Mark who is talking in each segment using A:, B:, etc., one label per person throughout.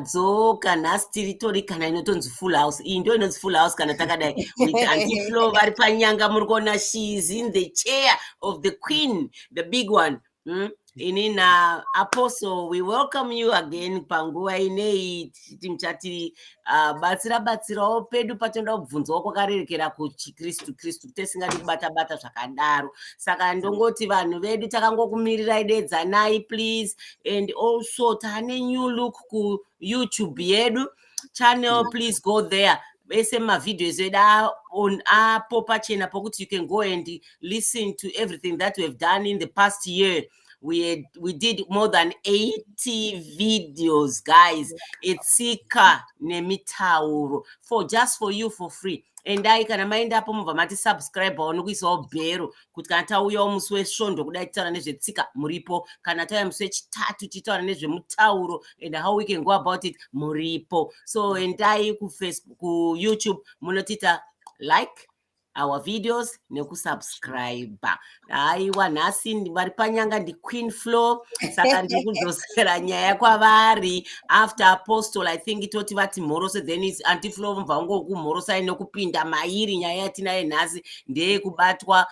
A: dzoka nhasi tiritori kana inotonzi full house. Iyi ndo inonzi full house kana takadai with Auntie Flo vari panyanga muri kuona she is in the chair of the queen, the big one. Inina Apostle, we welcome you again panguva inei tichati batsirawo pedu patoenda kubvunzawo kwakarerekera kuchikristu tesingadi kubata zvakadaro. Saka ndongoti vanhu vedu takangokumirirai dedzanai please. And also tane new look ku YouTube yedu channel, please go there. Bese videos edu on apo pachena pokuti you can go and listen to everything that we have done in the past year. We did more than 80 videos, guys. It's Sika Nemitauro just for you for free. And I can mind up mati subscribe on kuisawo bhero kuti kana tauyawo musi wesvondo kudai titaura nezvetsika muripo, kana tauya musi wechitatu titaura nezvemutauro and how we can go about it muripo. So endai kuFacebook, kuYouTube munotita like our videos nekusubscribe. Aiwa nhasi vari panyanga ndiQueen Flo, saka ndiri kudzosera nyaya kwavari after Apostle. I think itoti vati mhorose, then is Auntie Flo mubva ngokumhorosai nokupinda mairi. Nyaya yatinayo nhasi ndeyekubatwa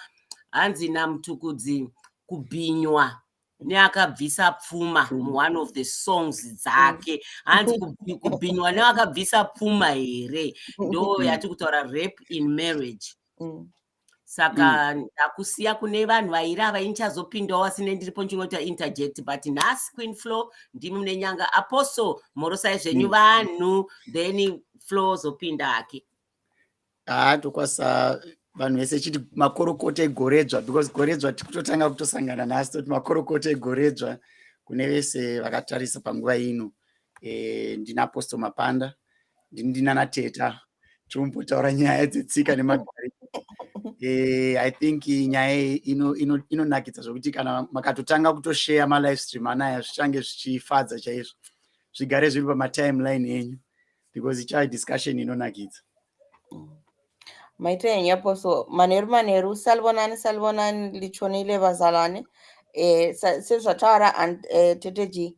A: hanzi naMutukudzi kubhinywa neakabvisa pfuma one of the songs dzake. Hanzi kubhinywa neakabvisa pfuma here ndo yati kutaura rape in marriage. Saka ndakusiya kune vanhu vairi ava inchazopindawo asine ndiripo ndinota interject, but nhasi Queen Flo ndimi mune nyanga. Apostle, mhorosai zvenyu vanhu, then Flo zopinda hake.
B: Tokwasa vanhu vese chiti makorokota egoredzwa, because goredzwa tikutotanga kutosangana nhasi toti makorokota egoredzwa kune vese vakatarisa panguva ino. Ndina Apostle Mapanda, ndinana Teta tinombotaura nyaya dzetsika nemagariro. I think nyaya inonakidza zvokuti kana makatotanga kutoshare malivestream anaya zvichange zvichifadza chaizvo, zvigare zviri pamatimeline enyu because ichava discussion inonakidza.
C: Maite yenyu Apostle, manheru salvonani lichonile vazalane. Sezvataura Teteji,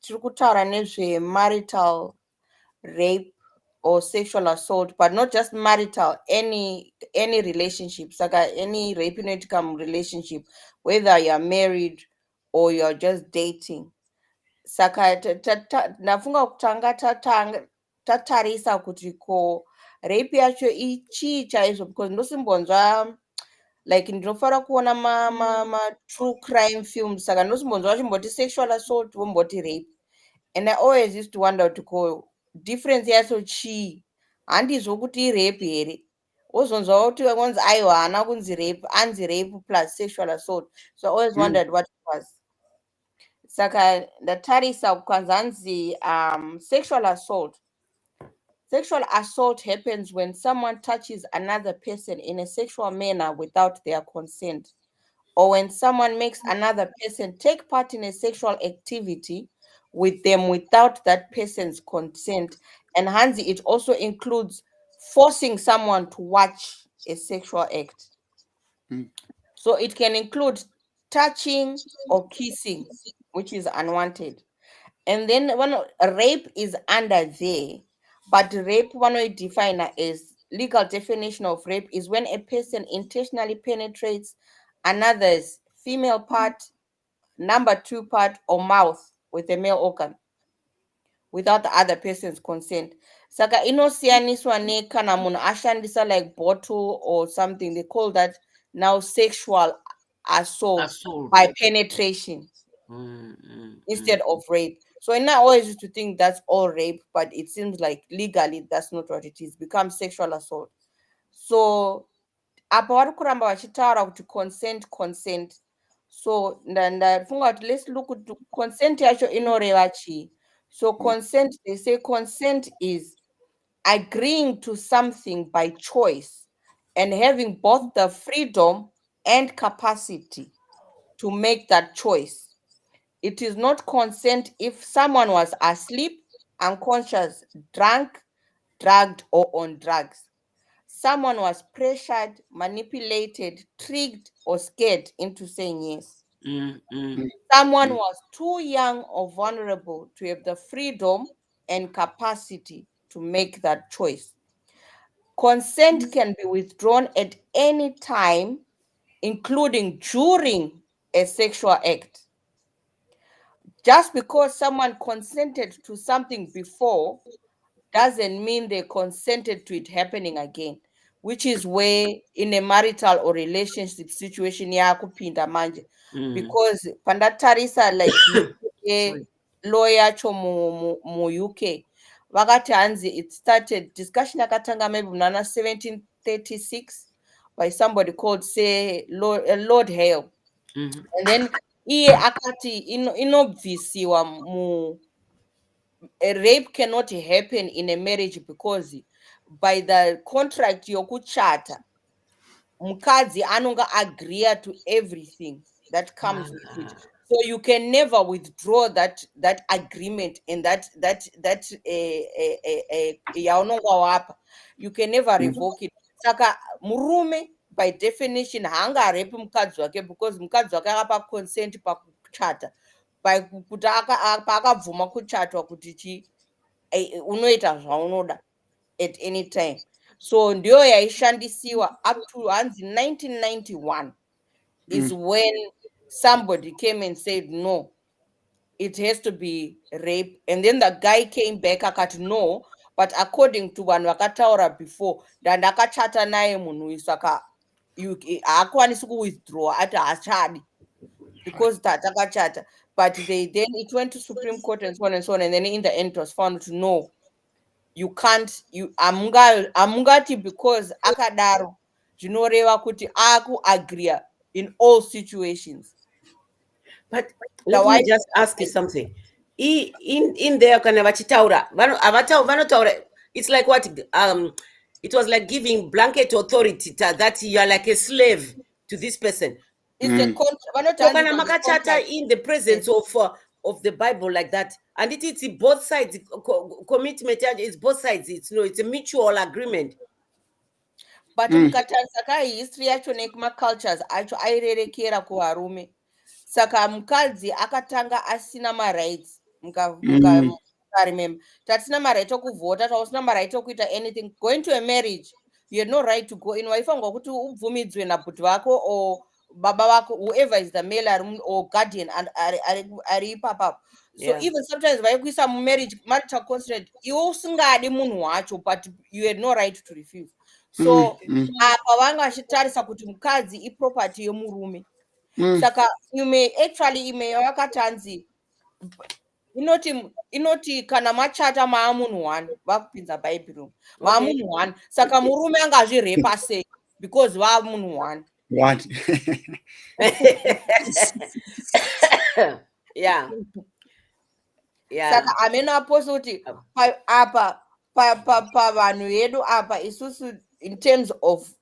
C: tiri kutaura nezve marital rape or sexual assault, but not just marital, any relationship. Saka any rape inoitika relationship, whether you are married or you are just dating. Saka nafunga kutanga tatarisa kuti ko rape yacho ichii chaizvo, because ndosimbonzwa like ndinofara kuona ma true crime films, saka ndosimbonzwa vachimboti sexual assault vomboti rape, and I always used to wonder to ko difference yacho chii. Handizvo kuti rape here, wozonzwa kuti vanonzi aiwa haana kunzi rape, anzi rape plus sexual assault. So I always wondered what it was. Saka ndatarisa kwanzanzi sexual assault. Sexual assault happens when someone touches another person in a sexual manner without their consent, or when someone makes another person take part in a sexual activity with them without that person's consent. And Hansi, it also includes forcing someone to watch a sexual act. So it can include touching or kissing, which is unwanted. And then when rape is under there, but rape, one way define as legal definition of rape is when a person intentionally penetrates another's female part, number 2 part, or mouth with a male organ without the other person's consent. Saka inosiyaniswa ne kana munhu ashandisa like bottle or something, they call that now sexual assault by penetration instead of rape. So I always used to think that's all rape, but it seems like legally that's not what it is. It becomes sexual assault. So apa vari kuramba vachitaura kuti consent. So ndafunga kuti let's look at consent yacho inoreva chii. So consent, they say consent is agreeing to something by choice and having both the freedom and capacity to make that choice. It is not consent if someone was asleep, unconscious, drunk, drugged, or on drugs. Someone was pressured, manipulated, tricked, or scared into saying yes. Someone was too young or vulnerable to have the freedom and capacity to make that choice. Consent can be withdrawn at any time, including during a sexual act. Just because someone consented to something before doesn't mean they consented to it happening again, which is where in a marital or relationship situation yakupinda manje, because pandatarisa like law yacho mu UK vakati hanzi it started discussion yakatanga maybe muna 1736 by somebody called say Lord Hale. And then iye akati inobvisiwa mu a rape cannot happen in a marriage because by the contract yokuchata mukadzi anonga agree to everything that comes with it, so you can never withdraw that agreement and that yaunonga wapa, you can never revoke it. Saka murume by definition haanga rape mukadzi wake because mukadzi wake akapa consent pakuchata, kuti paakabvuma kuchatwa kuti chi unoita zvaunoda at any time. So ndio yaishandisiwa up to hanzi 1991 is when somebody came and said no, it has to be rape, and then the guy came back akati no, but according to vanhu vakataura before dandakachata naye munhu uyu saka haakwanisi kuwithdraw ati haachadi because takachata. But then it went to Supreme Court and so on and so on, and then in the end it was found to no, you can't, amungati because akadaro zvinoreva kuti akuagree in all situations.
A: But let me just ask you something. In there kana vachitaura vanotaura, it's like what it was like giving blanket authority that you are like a slave to this person.
C: It's the
A: kana makachata in the presence of the Bible like that, and it's both sides commitment is both sides, it's a mutual agreement.
C: But mukatarisa kahistory yacho nekumacultures acho airerekera kuvarume, saka mukadzi akatanga asina marights. Remember tatisina maright okuvhota, tausina maright okuita anything. Going to a marriage, you had no right to go in. Waifanirwa kuti ubvumidzwe nabhuti vako or baba vako, whoever is the male or guardian and ari ipapapo. So even sometimes vaikuisa mumarriage marital contract iwe usingadi munhu wacho, but you had no right to refuse. So apa vanga vachitarisa kuti mukadzi iproperty yemurume. Saka ime vakati hanzi inoti kana machata maamunhu one vakupinza bhaibheri maamunhu one, saka murume angazvirepa sei because vaamunhu one.
B: What?
A: Yeah.
C: Saka ameno aposa kuti apa pavanhu vedu apa isusu in terms of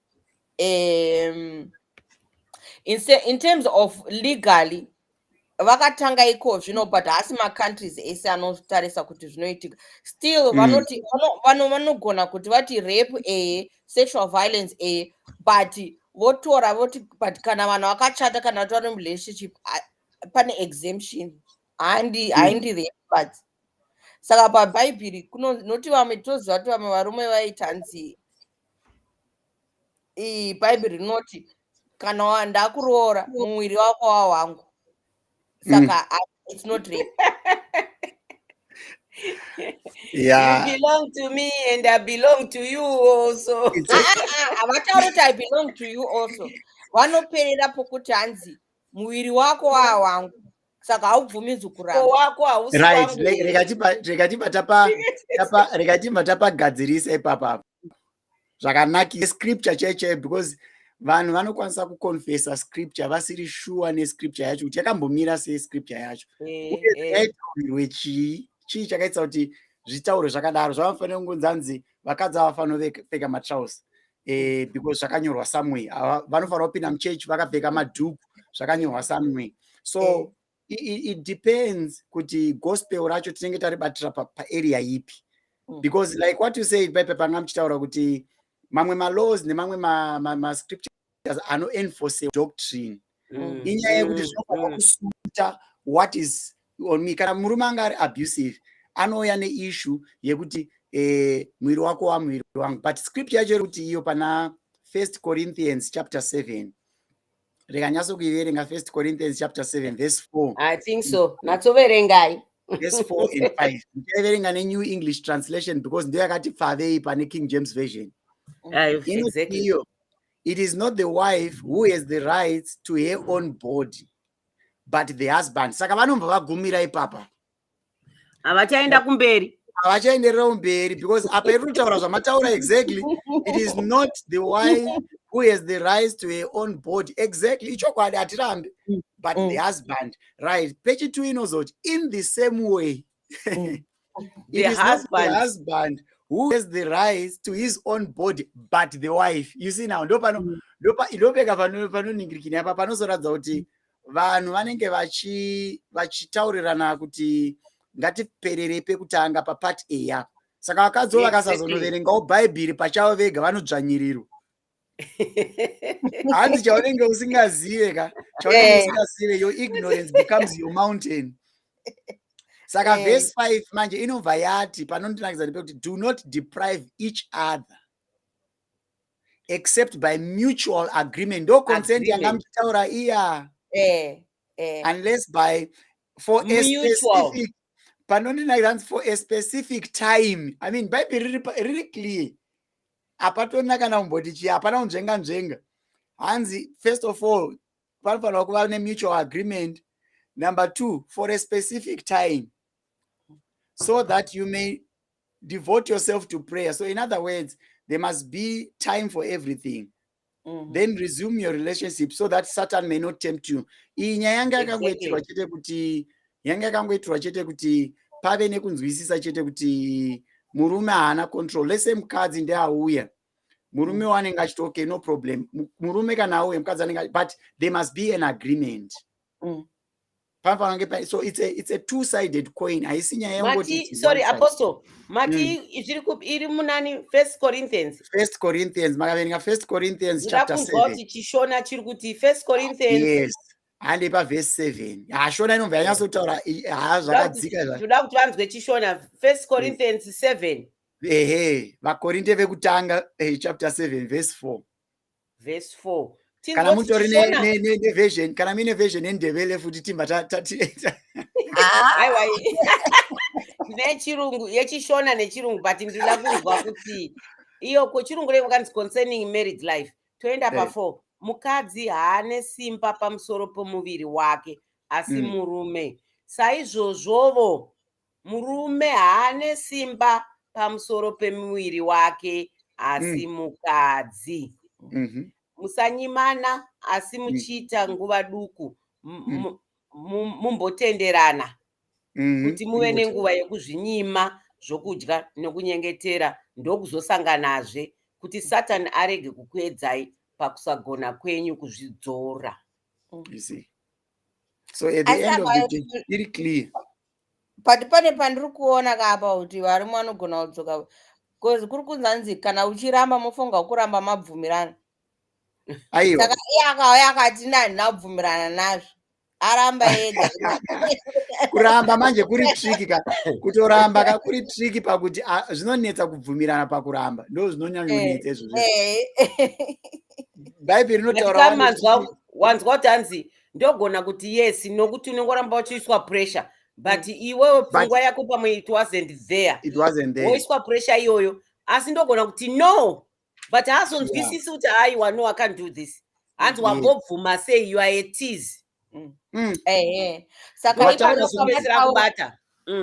C: legally vakatanga iko zvino, but hasi macountries ese anotarisa kuti zvinoitika still vanoti vanogona kuti vati rape sexual violence but votora voti but kana vanhu vakachata kana kuti vari murelationship pane exemption, haindi rape. But saka pabhaibheri noti vamwe toziva kuti vamwe varume vaita hanzi bhaibheri rinoti kana ndakuroora muviri wako wahwangu, saka it's not rape.
B: Yeah.
A: You belong to me and I belong to you also.
C: Havatauri kuti I belong to you also, vanoperera pokuti hanzi muviri wako wahwangu, saka haubvumidzwi kuramba
A: wako hausi
B: right.
A: wangu.
B: Rekatimba tapagadzirisa ipapa zvakanakisa scripture chaicho, because vanhu vanokwanisa kuconfessa scripture vasiri sure nescripture yacho kuti yakambomira sei scripture yacho, uye zvaitaurirwe chii chakaitisa kuti zvitauro zvakadaro. Zvavafanira kungonzi hanzi vakadzi havafanira kupfeka matrausi because zvakanyorwa somewhere. Vanofanira kupinda muchechi vakapfeka madhuku, zvakanyorwa somewhere. So it depends kuti gospel racho tinenge taribatira paarea ipi, because like what you said paipa panga muchitaura kuti mamwe malaws nemamwe mascriptures anoenforce doctrine inyaya yekuti zvinofana kusuta what is on me. Kana murume anga ari abusive anouya neissue yekuti mwiri wako wamwiri wangu. But scripture yacho kuti iyo pana 1 Corinthians chapter 7, rekanyatso kuiverenga 1 Corinthians chapter 7 verse 4.
A: I think so. Natsoverengai.
B: Verse 4 and 5. Ndichaverenga neNew English Translation because ndiyo yakati pfavei pane King James Version.
A: Exactly.
B: It is not the wife who has the rights to her own body, but the husband. Saka vanomba vagumira ipapa.
A: Avachaenda kumberi.
B: Avachaenderera kumberi because apa iri kutaura zvamataura exactly. It is not the wife who has the rights to her own body. Exactly. Ichokwadi hatirambi. But the husband, right? Page 2 inozoti in the same way. It is not the husband who has the rights to his own body, but the wife. You see now, ndopeka panoningirikini apa panozoratidza kuti vanhu vanenge vachitaurirana kuti ngatiperere pekutanga papart A yapo. Saka vakadzi vakasazonoverengawo bhaibheri pachavo vega vanodzvanyirirwa. Hanzi chaunenge usingazive ka, chaunenge usingazive, your ignorance becomes your mountain. Saka verse 5 manje inobva yati panondinakidza ndepekuti do not deprive each other except by mutual agreement. Ndo consent yanga mchitaura iya. Unless by for a specific, panondinakidza for a specific time. I mean Bible really clear. Apatona kana umboti chi apana unzvenga. Hanzi first of all panofanira kuva nemutual agreement. Number 2, for a specific time, so that you may devote yourself to prayer. So in other words, there must be time for everything. Then resume your relationship so that Satan may not tempt you. Iyi nyaya yanga yakangoitirwa chete kuti pave nekunzwisisa chete kuti murume haana control. Lese mukadzi ndiauya, murume wanenge achiti okay, no problem. Murume kana auya mukadzi anenge, but there must be an agreement. So it's a two-sided coin.
A: Mati, sorry, Apostle. Mati, iri munani 1 Corinthians.
B: 1 Corinthians. Makaverenga 1 Corinthians chapter 7.
A: Chishona chiri kuti 1 Corinthians.
B: Yes. And pa verse 7. Shona inomva yanyasotaura zvakadzika zva.
A: Toda kuti vanzwe chishona 1 Corinthians 7.
B: VaKorinte vekutanga chapter 7 verse 4.
A: Verse 4.
B: Kana mutori ne version, kana mine version endebele futi timba
A: aiwa nechirungu yechishona nechirungu, but ndinoda kunzwa kuti iyo kuchirungu rekanzi concerning married life. Toenda pa 4. Mukadzi haane simba pamusoro pomuviri wake asi murume. Saizvozvovo murume haane simba pamusoro pemuviri wake asi mukadzi. Musanyimana asi muchiita nguva duku mumbotenderana kuti muve nenguva yekuzvinyima zvokudya nokunyengetera ndokuzosanganazve kuti Satani arege kukuedzai pakusagona kwenyu kuzvidzora.
B: You see. So at the end of the day, very clear.
C: But pane pandiri kuona kapa kuti varume vanogona kudzoka because kuri kunzanzi kana uchiramba mofunga kuramba mabvumirana.
B: Aiwa.
C: Saka iye akati ndinabvumirana nazvo. Aramba ega.
B: Kuramba manje kuri tricky ka. Kutoramba ka kuri tricky pakuti zvinonetsa kubvumirana pakuramba. Ndo zvinonyanyonetsa izvo. Bible rinotaura
A: wanzwa kuti hanzi ndogona kuti yes nokuti unongoramba uchiiswa pressure, but iwewe pfungwa yako pamwe it wasn't there. Woiswa pressure iyoyo asi ndogona kuti no, but hazonzwisisi kuti aiwa no, I can't do this. Hanzi wambobvuma sei you are a tease.
C: Saka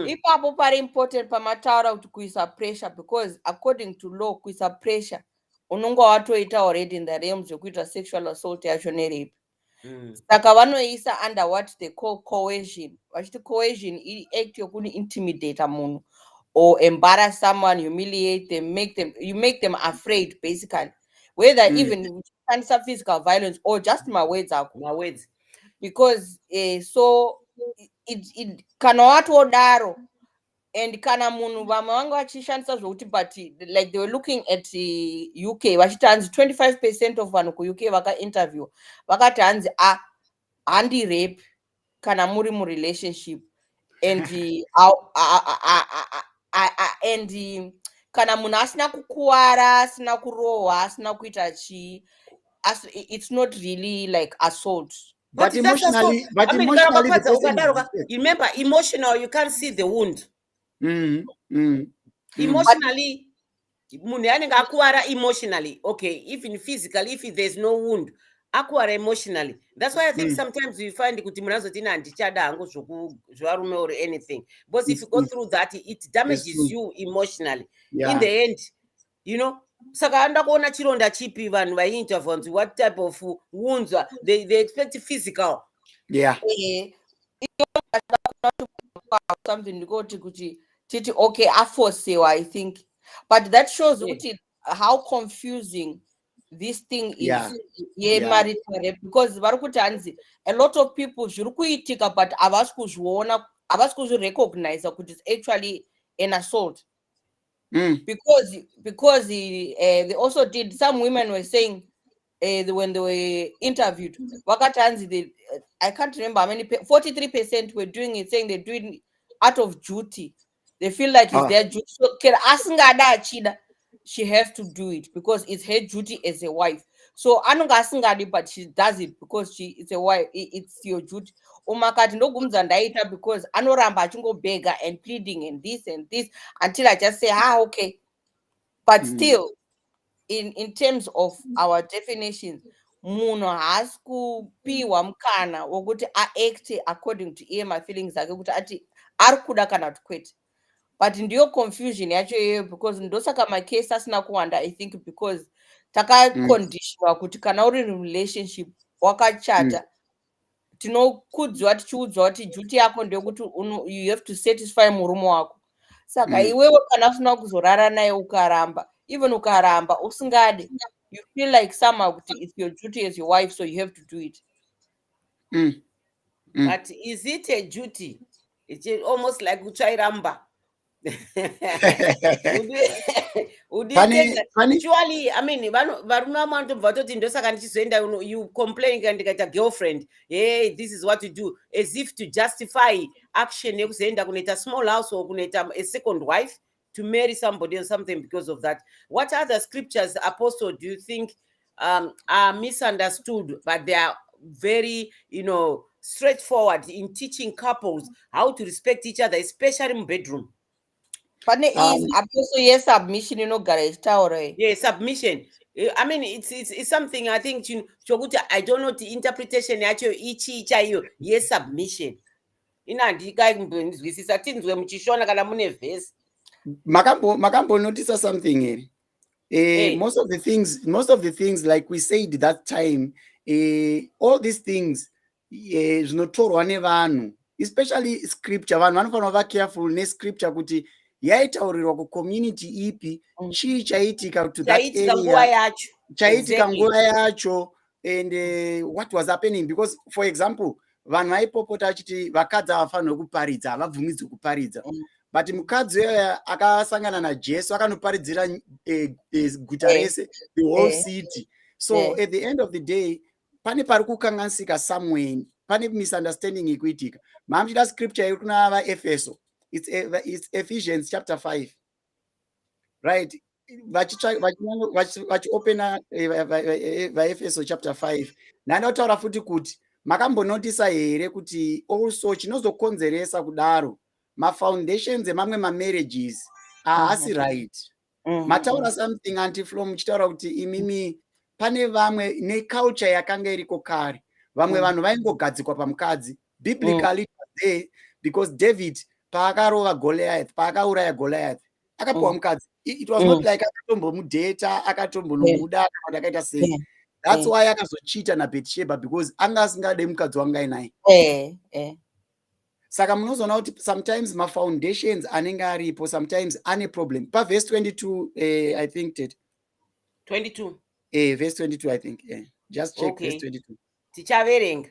C: ipapo pari important pamataura kuti kuisa pressure, because according to law kuisa pressure unonga watoita already in the realms yekuita sexual assault yacho nerape. Saka vanoisa under what they call coercion. Vachiti coercion act yokuni intimidate munhu or embarrass someone, humiliate them, you make them afraid basically, whether even cancer, physical violence or just my words. Because so it kana watodaro and kana munhu vamwe vanga vachishandisa zvokuti, but like they were looking at UK vachiti hanzi 25% of vanhu kuUK vakainterview vakati hanzi handi rape kana muri murelationship and and kana munhu asina kukuwara, asina kurohwa, asina kuita chii, it's not really like assault.
B: But
A: it's just assault.
B: emotionally, but
A: I mean, kana
B: emotionally, the
A: ukakwadza
B: person is
A: ukadaro
B: distressed.
A: remember, emotional, you can't see the wound. Emotionally, munhu anenge akuwara emotionally, okay, even physically, if there's no wound, akuwara emotionally. That's why I think sometimes you find kuti munhu azoti ina handichada hangu zvevarume or anything, because if you go through that, it damages you emotionally. In the end, you know, saka anoda kuona chironda chipi vanhu vainterview, what type of wounds they expect physical.
C: Something ndikoti kuti titi okay aforcewa, I think, but that shows how confusing this thing is. Marital rape, because vari kuti hanzi a lot of people zviri kuitika but havasi kuzviona, havasi kuzvirecognize kuti it's actually an assault. Because they also did, some women were saying when they were interviewed, vakati hanzi I can't remember how many, 43% were doing it, saying they're doing it out of duty. They feel like it's their duty. So asingada achida, she has to do it because it's her duty as a wife. So anonga asingadi, but she does it because it's a wife, it's your duty. Umakati ndogumza ndaita because anoramba achingobega and pleading and this until I just say okay. But still, in terms of our definitions, munhu haasi kupiwa mukana wokuti aacte according to iye mafeelings ake kuti ati ari kuda kana kuti kwete. But ndiyo confusion yacho iyoyo, because ndosaka makesi asina kuwanda, I think, because takaconditionwa kuti kana uri relationship wakachata tinokudzwa tichiudzwa kuti duty yako ndeyekuti you have to satisfy murume wako. Saka iwewe kana usina kuzorara naye ukaramba, even ukaramba usingade, you feel like somehow kuti it's your duty as your wife, so you have to do it.
A: But is it a duty? It's almost like uchairamba. Surely, I mean, you complain and get a girlfriend, hey, this is what you do, as if to justify action. You a small house or a second wife to marry somebody or something because of that. What other scriptures, Apostle, do you think are misunderstood, but they are very, straightforward in teaching couples how to respect each other, especially in bedroom?
C: But is Apostle submission,
A: Yeah, submission. I mean, it's something I think I don't know the interpretation yacho ichi yes, submission. Inandikaimbonzwisisa tinzwe muchishona kana mune verse.
B: Makambo notice something here. Most of the things like we said that time, all these things zvinotorwa nevanhu, especially scripture. Vanhu vanofanira kuva careful nescripture kuti yaitaurirwa kucommunity ipi, chii chaitika to that area, chaitika nguva yacho, and what was happening. Because for example, vanhu vaipopota achiti vakadzi havafanirwi kuparidza, havabvumidzwi kuparidza. But mukadzi uyoya akasangana naJesu akanoparidzira guta rese, the whole city. So at the end of the day, pane pari kukanganisika somewhere, pane misunderstanding ikuitika. Mamuchida scripture iri kuna vaEfeso, it's Ephesians chapter 5, right? Vachiopena vaEfeso chapter 5. Nandotaura futi kuti makambonotisa here kuti also chinozokonzeresa kudaro mafoundations emamwe mamarriages haasi right. Mataura something anti-flow muchitaura kuti imimi pane vamwe neculture yakanga iriko kare, vamwe vanhu vaingogadzikwa pamukadzi. Biblically there, because David paakauraya Goliath akapiwa mukadzi. It was not like akatombomudheta, akatombonomuda kana akaita sei. That's why akazochita naBethsheba, because anga asingade mukadzi wanga inaye. Saka munozoona kuti sometimes mafoundations anenge aripo sometimes ane problem. Verse 22, I think that
A: 22.
B: Verse 22, I think. Just check. Okay. Verse 22.
A: Tichaverenga.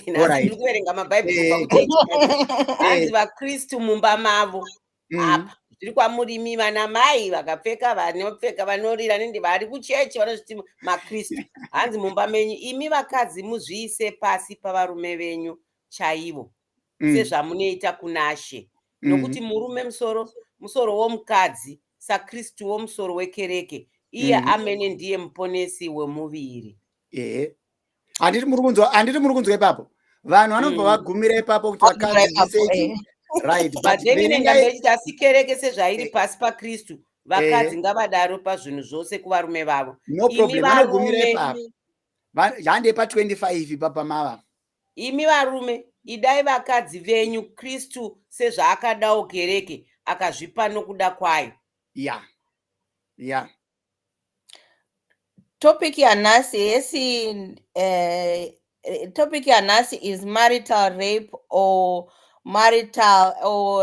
A: Nasi kuverenga maBhayibheri anzi vaKristu mumba mavo. Apa tiri kwamurimi vana mai vakapfeka, vanopfeka, vanorira nende vari kuchechi vanozviti maKristu. Hanzi mumba menyu imi vakadzi muzviise pasi pavarume venyu chaivo. sezvamunoita kuna She, nokuti murume musoro womukadzi, saKristu womusoro wekereke, iye amene ndiye muponesi wemuviri.
B: Handiti muri kunzwa ipapo vanhu vanobva vagumira ipapo kuti vakadzi zvisechi right, but
A: Ndenge ndechiti asi kereke sezvairi pasi paKristu, vakadzi ngavadaro pazvinhu zvose kuvarume vavo.
B: no problem, vanogumira ipapo. Handei pa25 papa mava.
A: Imi varume, idai vakadzi venyu Kristu sezvaakadawo kereke akazvipa nokuda kwayo.
B: Yeah.
C: Topic yanhasi is marital rape or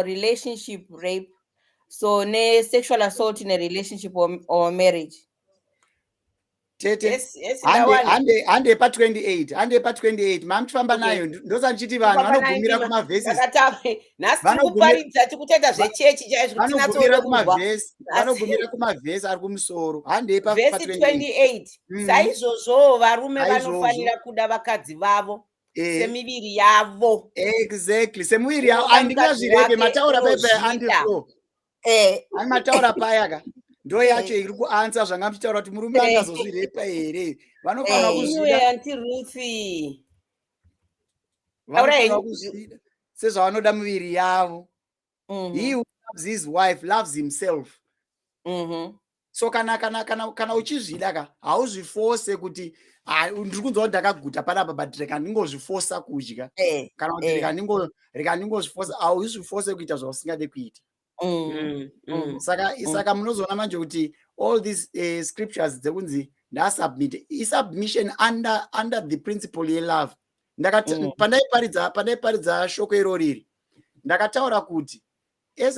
C: relationship rape. So sexual assault in a relationship or marriage.
B: Tete, hande pa28 mamtifamba nayo ndosandichiti vanhu vanogumira kumavhesi.
A: Nasikuparidza tikuteta zvechechi chaizvo
B: vanogumira kumavhesi ari kumusoro. Handei pa
A: vhesi 28. Saizvozvo varume vanofanira kuda vakadzi vavo semiviri yavo.
B: Exactly, semiviri yavo. Andingazvirepe mataura paipa andiflow. Mataura payaka. Ndo yacho iri kuansa zvanga muchitaura kuti murume angazozvirepa here. Vanofanira kuzvida sezvavanoda muviri yavo. He who loves his wife loves himself. So kana uchizvida ka hauzvifose kuti ndiri kunzwa kuti ndakaguta panapa but reka ndingozvifosa kudya kana kuti reka ndingozvifosa, hauzvifose kuita zvausingade kuita. Saka munozoona manje kuti all these scriptures dzekunzi ndasubmit isubmission under the principle yelove. Pandaiparidza shoko iroriri ndakataura kuti as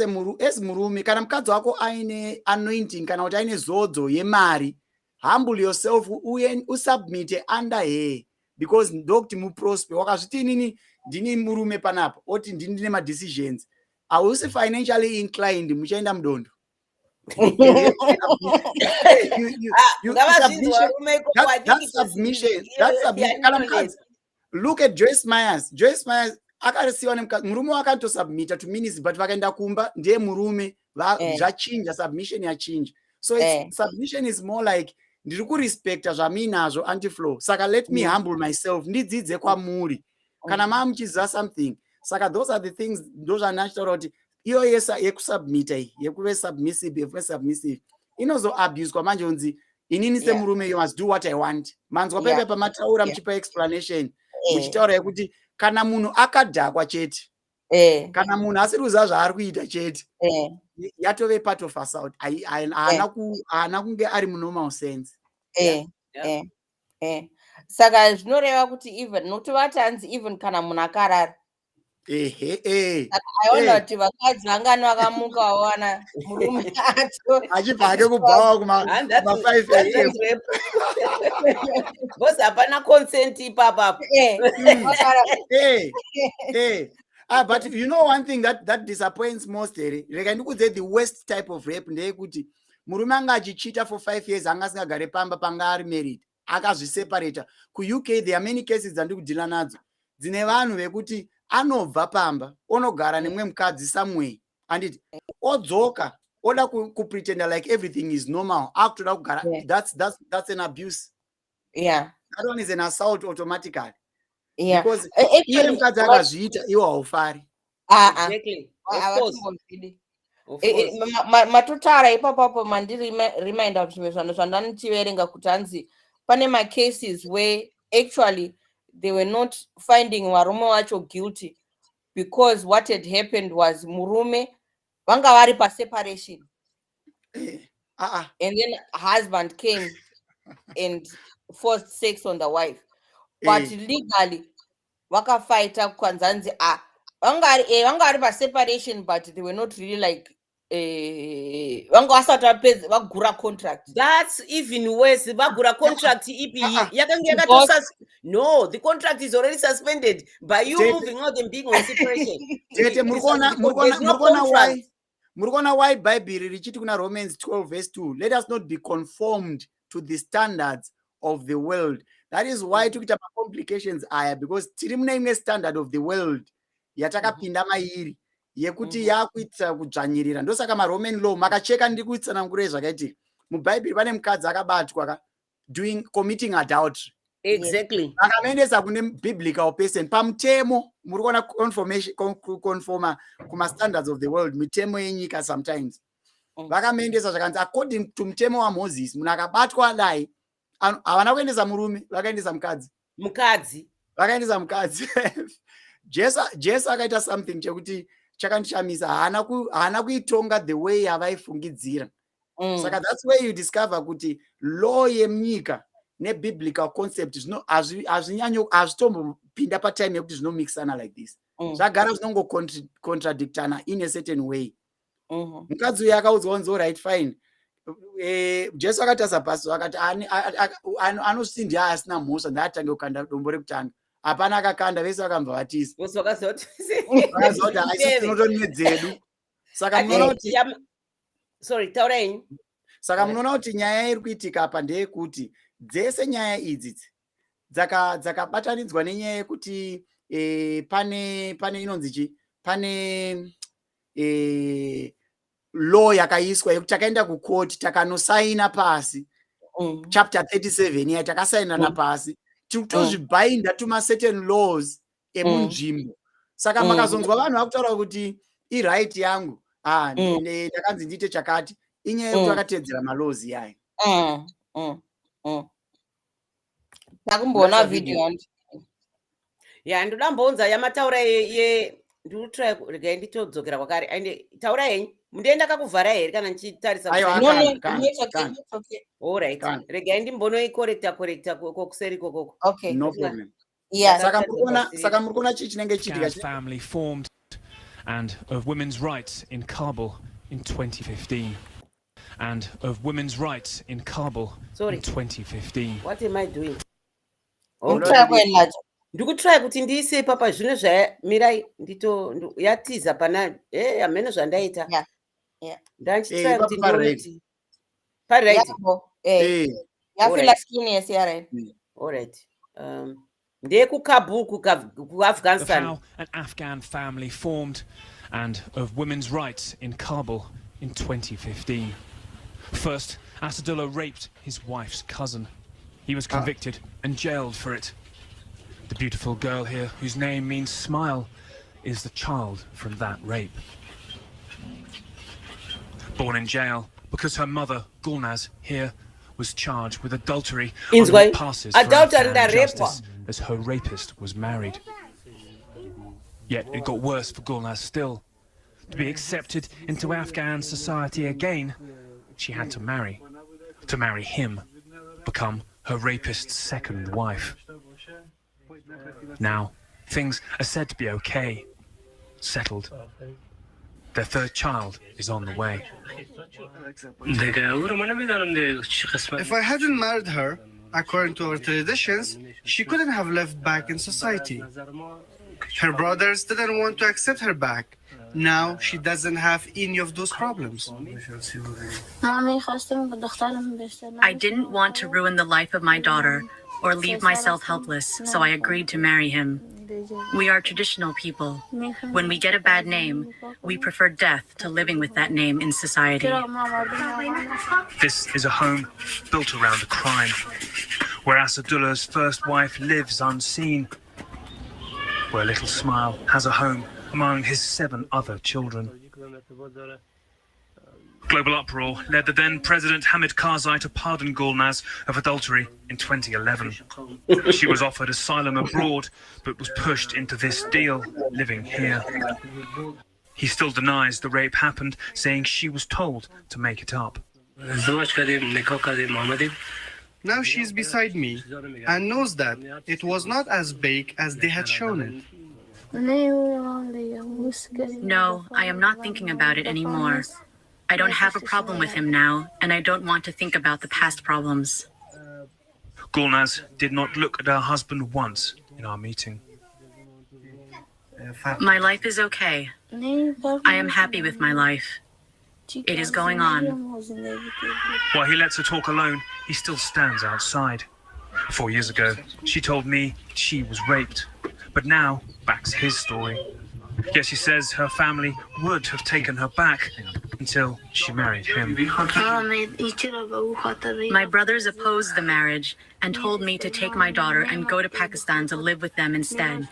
B: murume kana mukadzi wako aine anointing kana kuti aine zodzo yemari, humble yourself uye usubmit under her, because ndokuti muprosper. Wakazviti inini ndini murume panapa oti ndine madecisions, hausi financially inclined, muchaenda mudondo. That's submission. Look at Joyce Myers. Akarisiwa nemukadzi murume wakatosubmita to ministry but vakaenda kumba ndiye murume zvachinja, submission yachinja. So submission is more like ndiri kurespecta zvamuinazvo anti-flow, saka let me humble myself, ndidzidze kwamuri kana mamuchiziva something. Saka those are the things ndozvanachitaura kuti iyo yesa yekusubmita iyi yekuve submissive inozoabuswa manje unzi inini semurume you must do what I want. Manzwa pepe pamataura muchipa explanation muchitaura yekuti kana munhu akadhakwa chete, kana munhu asiri kuziva zvaari kuita chete, yatove part of assault. Haana kunge ari munormal sense.
C: Saka zvinoreva kuti even nokuti vatanzi even kana munhu akarara. Aiona kuti vakadzi vangani vakamuka wawana murume
B: achibva hake kubvawa kuma5 am
A: bose hapana consent ipapa.
B: But you know one thing that disappoints most here, reka ndikudze the worst type of rape ndeyekuti murume anga achichita for 5 years anga asingagare pamba panga ari married akazviseparata. kuUK there are many cases dzandiri kudhila nadzo dzine vanhu vekuti anobva pamba onogara nemwe mukadzi somewhere anditi odzoka oda kupretenda like everything is normal akutoda kugara. That's an abuse.
C: That
B: one is an assault automatically. Because iye mukadzi akazviita iwo haufari.
C: Matotara ipapapo mandiriminda kuti zvimwe zvanhu zvandanichiverenga kuti hanzi pane macases where actually they were not finding varume vacho guilty because what had happened was murume vanga vari paseparation and then husband came and forced sex on the wife, but legally vakafighta kwanzanzi vanga vari paseparation but they were not really like vanga vasati vapedza vagura contract.
A: That's even worse. Vagura contract ipi yakanga no, the contract is already suspended by you moving out and being on separation.
B: Murikona why Bible richiti kuna Romans 12 verse 2, let us not be conformed to the standards of the world. That is why tukita complications aya, because tiri muna imwe standard of the world yatakapinda mairi yekuti yakuitira kudzvanyirira. Ndosaka maRoman law makacheka ndiri kuitsanangurei zvakaiti mubhaibheri pane mukadzi akabatwa committing adultery.
A: Exactly.
B: Vakamuendesa kune biblical person pamutemo, muri kuona conforma kuma-standards of the world, mitemo yenyika sometimes. Vakamuendesa zvakanzi according to mutemo waMoses, munhu akabatwa adai havana kuendesa murume, vakaendesa mukadzi. Vakaendesa mukadzi. Jesu akaita something chekuti chakandishamisa, haana kuitonga the way yavaifungidzira. Saka that's where you discover kuti law yemunyika ne-biblical concept hazvitombopinda patime yekuti zvinomixana like this. Zvagara zvinongocontradictana in a certain way. Mukadzi uyu akaudzwa kunzi right fine. Jesu akati asapaswa akati anositi ndiye asina mhosva ndaatange kukanda dombo rekutanga. Hapana akakanda, vese vakabva vatiza. Vakazoti haisi tinotoni dzedu. Saka munoona kuti
A: taurai.
B: Saka munoona kuti nyaya iri kuitika apa ndeyekuti dzese nyaya idzi dzakabatanidzwa nenyaya yekuti pane inonzi chi, pane law yakaiswa yekuti takaenda kukoti takanosaina pasi chapter 37 iya takasainana pasi tozvibhainda tuma-certain laws emunzvimbo. Saka makazonzwa vanhu vakutaura kuti iright yangu ndakanzi ndiite chakati, inyaya yekuti vakatedzera malaws yayo.
C: Ndakumboona video
A: ndodambounza yamataura ndikutry regai nditodzokera kwakare ande taura henyu mundienda kakuvhara here kana ndichitarisa. Alright, regai ndimbonoikorekta kokuseri kokoko.
C: Okay,
B: no problem.
C: Yeah.
B: Saka muri kuona chii chinenge chiitika.
D: Family formed and of women's rights in Kabul in 2015. And of women's rights in Kabul in 2015.
A: What am I doing? Ndikutry kuti ndiise papa zvino zvamirai yatiza pana hamene zvandaita. Ndachitry kuti ndoti paright.
C: Yafila skinny yes right.
A: Alright. Ndekukabul kuAfghanistan.
D: How an Afghan family formed and of women's rights in Kabul in 2015. First, Asadullah raped his wife's cousin. He was convicted and jailed for it. The beautiful girl here, whose name means smile, is the child from that rape. Born in jail because her mother, Gulnaz, here, was charged with adultery on what passes for Afghan justice as her rapist was married. Yet it got worse for Gulnaz still. To be accepted into Afghan society again, she had to marry him, become her rapist's second wife. Now, things are said to be okay, settled. Their third child is on the way.
E: If I hadn't married her, according to our traditions, she couldn't have lived back in society. Her brothers didn't want to accept her back. Now she doesn't have any of those problems.
F: I didn't want to ruin the life of my daughter or leave myself helpless, so I agreed to marry him. We are traditional people. When we get a bad name, we prefer death to living with that name in society.
D: This is a home built around a crime, where Asadullah's first wife lives unseen, where Little Smile has a home among his 7 other children. Global uproar led the then President Hamid Karzai to pardon Gulnaz of adultery in 2011. She was offered asylum abroad, but was pushed into this deal, living here. He still denies the rape happened, saying she was told to make it up.
E: Now she's beside me and knows that it was not as big as they had shown it.
F: No, I am not thinking about it anymore. I don't have a problem with him now, and I don't want to think about the past problems.
D: Gulnaz did not look at her husband once in our meeting.
F: My life is okay. I am happy with my life. It is going on.
D: While he lets her talk alone, he still stands outside. 4 years ago, she told me she was raped, but now backs his story. Yet she says her family would have taken her back until she married him.
F: My brothers opposed the marriage and told me to take my daughter and go to Pakistan to live with them instead.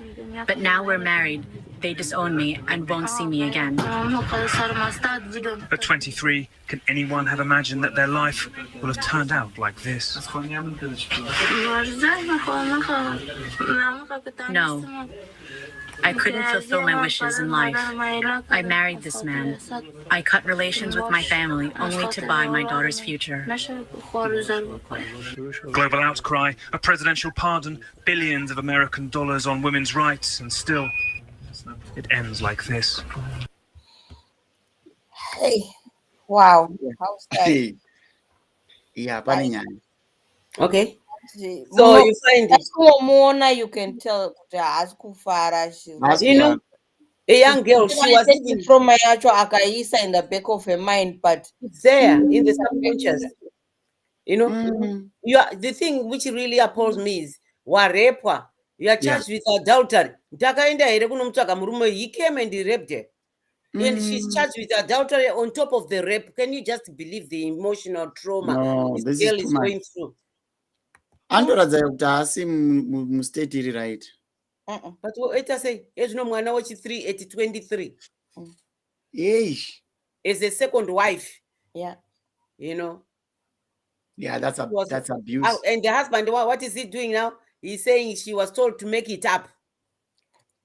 F: But now we're married, they disown me and won't see me again.
D: At 23, can anyone have imagined that their life will have turned out like this?
F: No. I couldn't fulfill my wishes in life. I married this man. I cut relations with my family only to buy my daughter's future.
D: Global outcry, a presidential pardon, billions of American dollars on women's rights, and still, it ends like this.
C: Hey, wow. How's that?
B: Yeah, Paninya.
A: Okay. So you find it.
C: You can tell
A: You know, a young girl, she was even
C: from my actual akaisa in the back of her mind, but
A: it's there in the subconscious. You know, you are, the thing which really appalls me is warepwa. You are charged with adultery. He came and he raped her. And she's charged with adultery on top of the rape. Can you just believe the emotional trauma this girl is going through?
B: Andoradza kuti asi mustate iri right.
A: But what I say, age no mwana wachi 3 at 23. As a second wife.
C: Yeah.
A: You know.
B: Yeah, that's abuse.
A: And the husband, what is he doing now? He's saying she was told to make it up.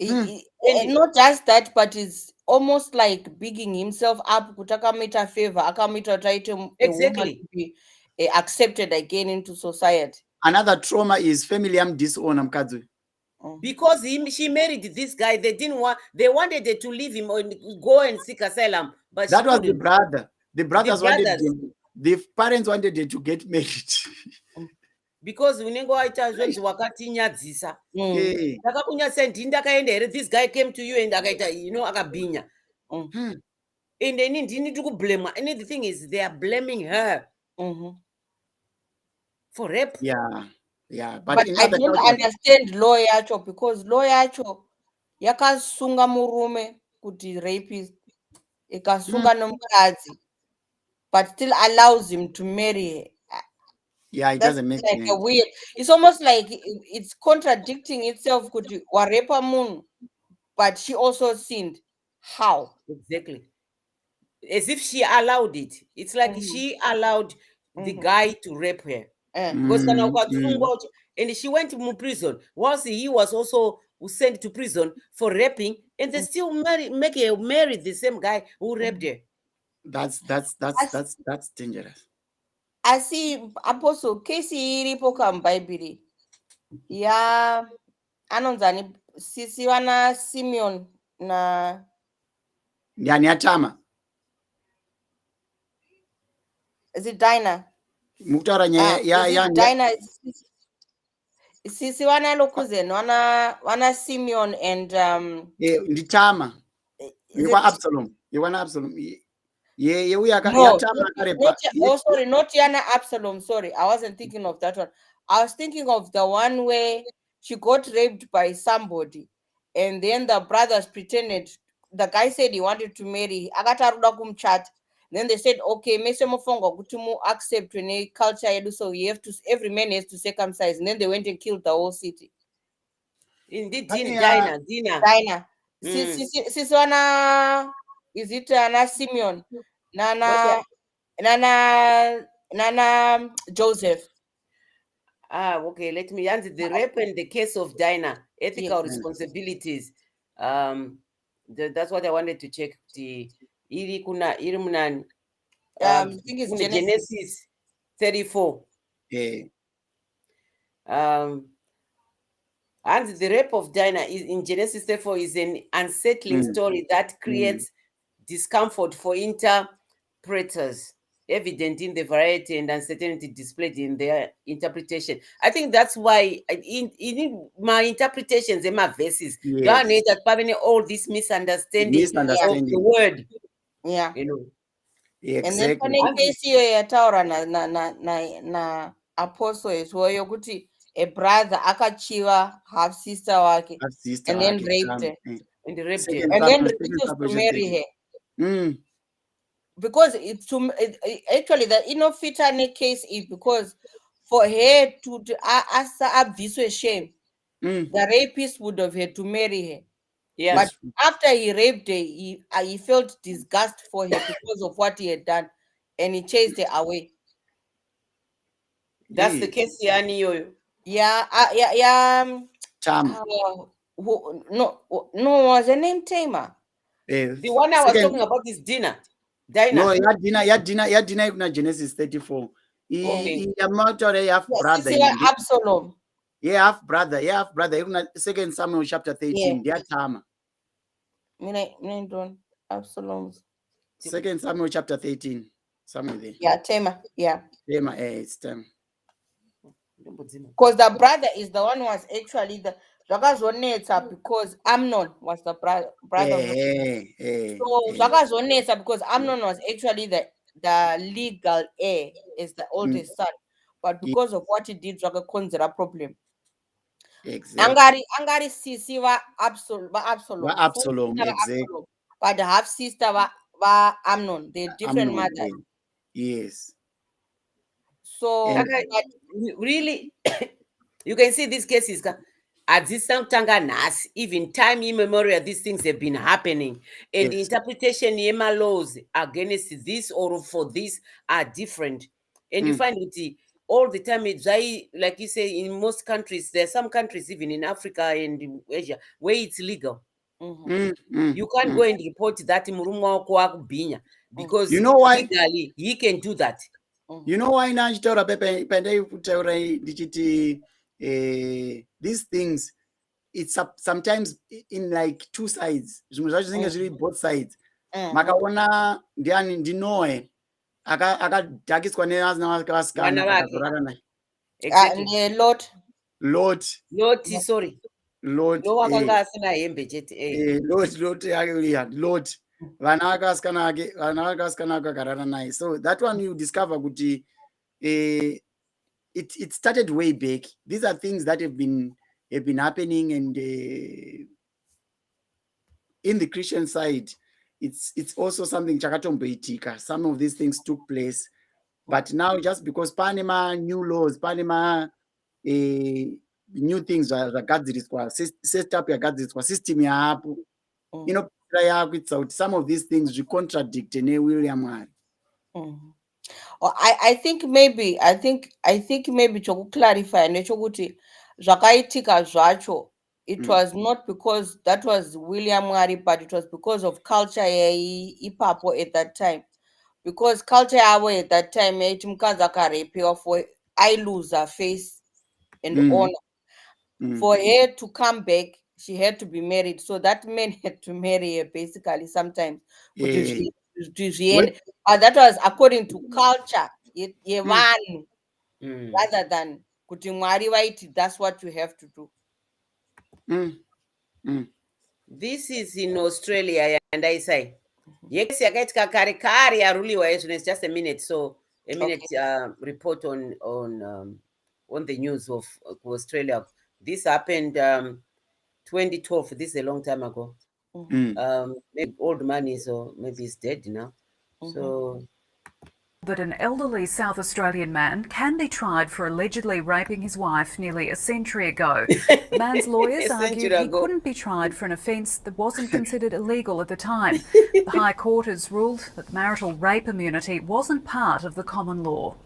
C: Not just that, but it's almost like bigging himself up. Kutakamita favor, akamita try to
A: exactly
C: be accepted again into society.
B: Another trauma is family disown Mkadzi.
A: Because she married this guy, they wanted her to leave him and go and seek asylum, but
B: that was the brother. The brothers wanted them. The parents wanted her to get married.
A: Because unengo aita zvenzi wakatinyadzisa. Takakunyatsa ndinda kaenda here, this guy came to you and akaita, you know, akabinya. And they need to blame her. And the thing is, they are blaming her for rape.
B: Yeah,
C: but I don't understand law yacho, because law yacho yakasunga murume kuti rapist, ikasunga nomukadzi, but still allows him to marry her.
B: Yeah, it doesn't make
C: like
B: sense.
C: A weird. It's almost like it's contradicting itself. Kuti warepa munhu, but she also sinned. How?
A: Exactly. As if she allowed it. It's like she allowed the guy to rape her. Because and she went to prison. Whilst he was also sent to prison for raping, and they still marry the same guy who raped her.
B: That's dangerous.
C: I see Apostle Casey iripo kamBhayibheri. Yeah, anonzani sisi wana Simeon na
B: yani atama.
C: Is it Dinah?
B: Mukutara ya
C: Dinah. Sisi wana Lokuzen, wana Simeon and
B: nditama. Iwa Absalom. Iwana Absalom.
C: Not Yana Absalom. Sorry, I wasn't thinking of that one. I was thinking of the one where she got raped by somebody, and then the brothers pretended. The guy said he wanted to marry. Agataruda kumchat. Then they said, "Okay, mesemofongo kutumu accept when culture yedu, so you have to. Every man has to circumcise." And then they went and killed the whole city.
A: Indeed, Dinah.
C: Siswana. Is it Nana Simeon? Nana Joseph.
A: Okay, let me answer the rape and the case of Dinah. Ethical responsibilities. That's what I wanted to check. I think it's Genesis 34. And the rape of Dinah is in Genesis 34 is an unsettling story that creates discomfort for interpreters, evident in the variety and uncertainty displayed in their interpretation. I think that's why in my interpretations and my verses, all this misunderstanding of the word.
C: Yeah.
A: You know.
B: Exactly.
C: And then na apostle iswoyo kuti a brother akachiva half sister wake and then raped her.
A: And raped her.
C: And then refused to marry her. Because actually the inofitane case is because for her to abvise shame, the rapist would have had to marry her.
A: Yeah.
C: But after he raped her, he felt disgust for her because of what he had done, and he chased her away.
A: That's the case, yani.
C: Yeah,
B: Tama.
C: no, was her name Tama? The one I was talking about is Dina.
B: No, Dina kuna Genesis 34. Half brother.
C: Absalom.
B: Yeah, half brother. Kuna 2 Samuel chapter 13. Yeah. Tama.
C: Absalom.
B: 2 Samuel chapter 13. Somewhere there.
C: Yeah, Tama. Yeah.
B: Tama, it's Tama.
C: Because the brother is the one who was actually the Zvakazonetsa, because Amnon was the brother. So Zvakazonetsa because Amnon was actually the legal heir as the oldest son, but because of what he did, Zvakakonzera problem.
B: Exactly.
C: Angari sisi va Absalom.
B: Exactly.
C: But the half sister va Amnon. They're different mothers.
B: Yes.
C: So
A: really, you can see these cases. Even time immemorial, these things have been happening, and the interpretation of laws against this or for this are different. And you find it all the time. It's like you say, in most countries, there are some countries, even in Africa and in Asia, where it's legal. You can't go and report that in because
B: you know why?
A: Legally he can do that.
B: You know why now? These things, it's sometimes in like two sides. Both sides. Makaona ndiani ndinoe akadhakiswa nevasikana akazorara
C: naye.
B: Lot.
A: Sorry.
B: Lot.
A: Wakanga asina hembe chete.
B: Lot. Vana vakasikana akagarara naye. So that one you discover kuti it started way back. These are things that have been happening, and in the Christian side, it's also something chakatomboitika. Some of these things took place, but now just because panema new laws, panema new things zvagadziriswa, set up yagadziriswa, system yaapo inopira yakuitsa kuti some of these things contradict neWilliam Mwari.
C: I think maybe choku clarify nechokuti zvakaitika zvacho, it was not because that was William Mwari, but it was because of culture ipapo at that time. Because culture yavo at that time yaiti mukadzi akarepiwa for I lose her face and honor. For her to come back, she had to be married. So that man had to marry her basically sometimes. That was according to culture. Rather than kuti Mwari vaiti, that's what you have to do.
A: This is in Australia, and I say, yes, yakaitika kare yaruliwa yesu. Just a minute, so a minute report on the news of Australia. This happened 2012. This is a long time ago. Maybe old money, so maybe he's dead now. So.
G: That an elderly South Australian man can be tried for allegedly raping his wife nearly a century ago. The man's lawyers argued he couldn't be tried for an offence that wasn't considered illegal at the time. The High Court has ruled that marital rape immunity wasn't part of the common law.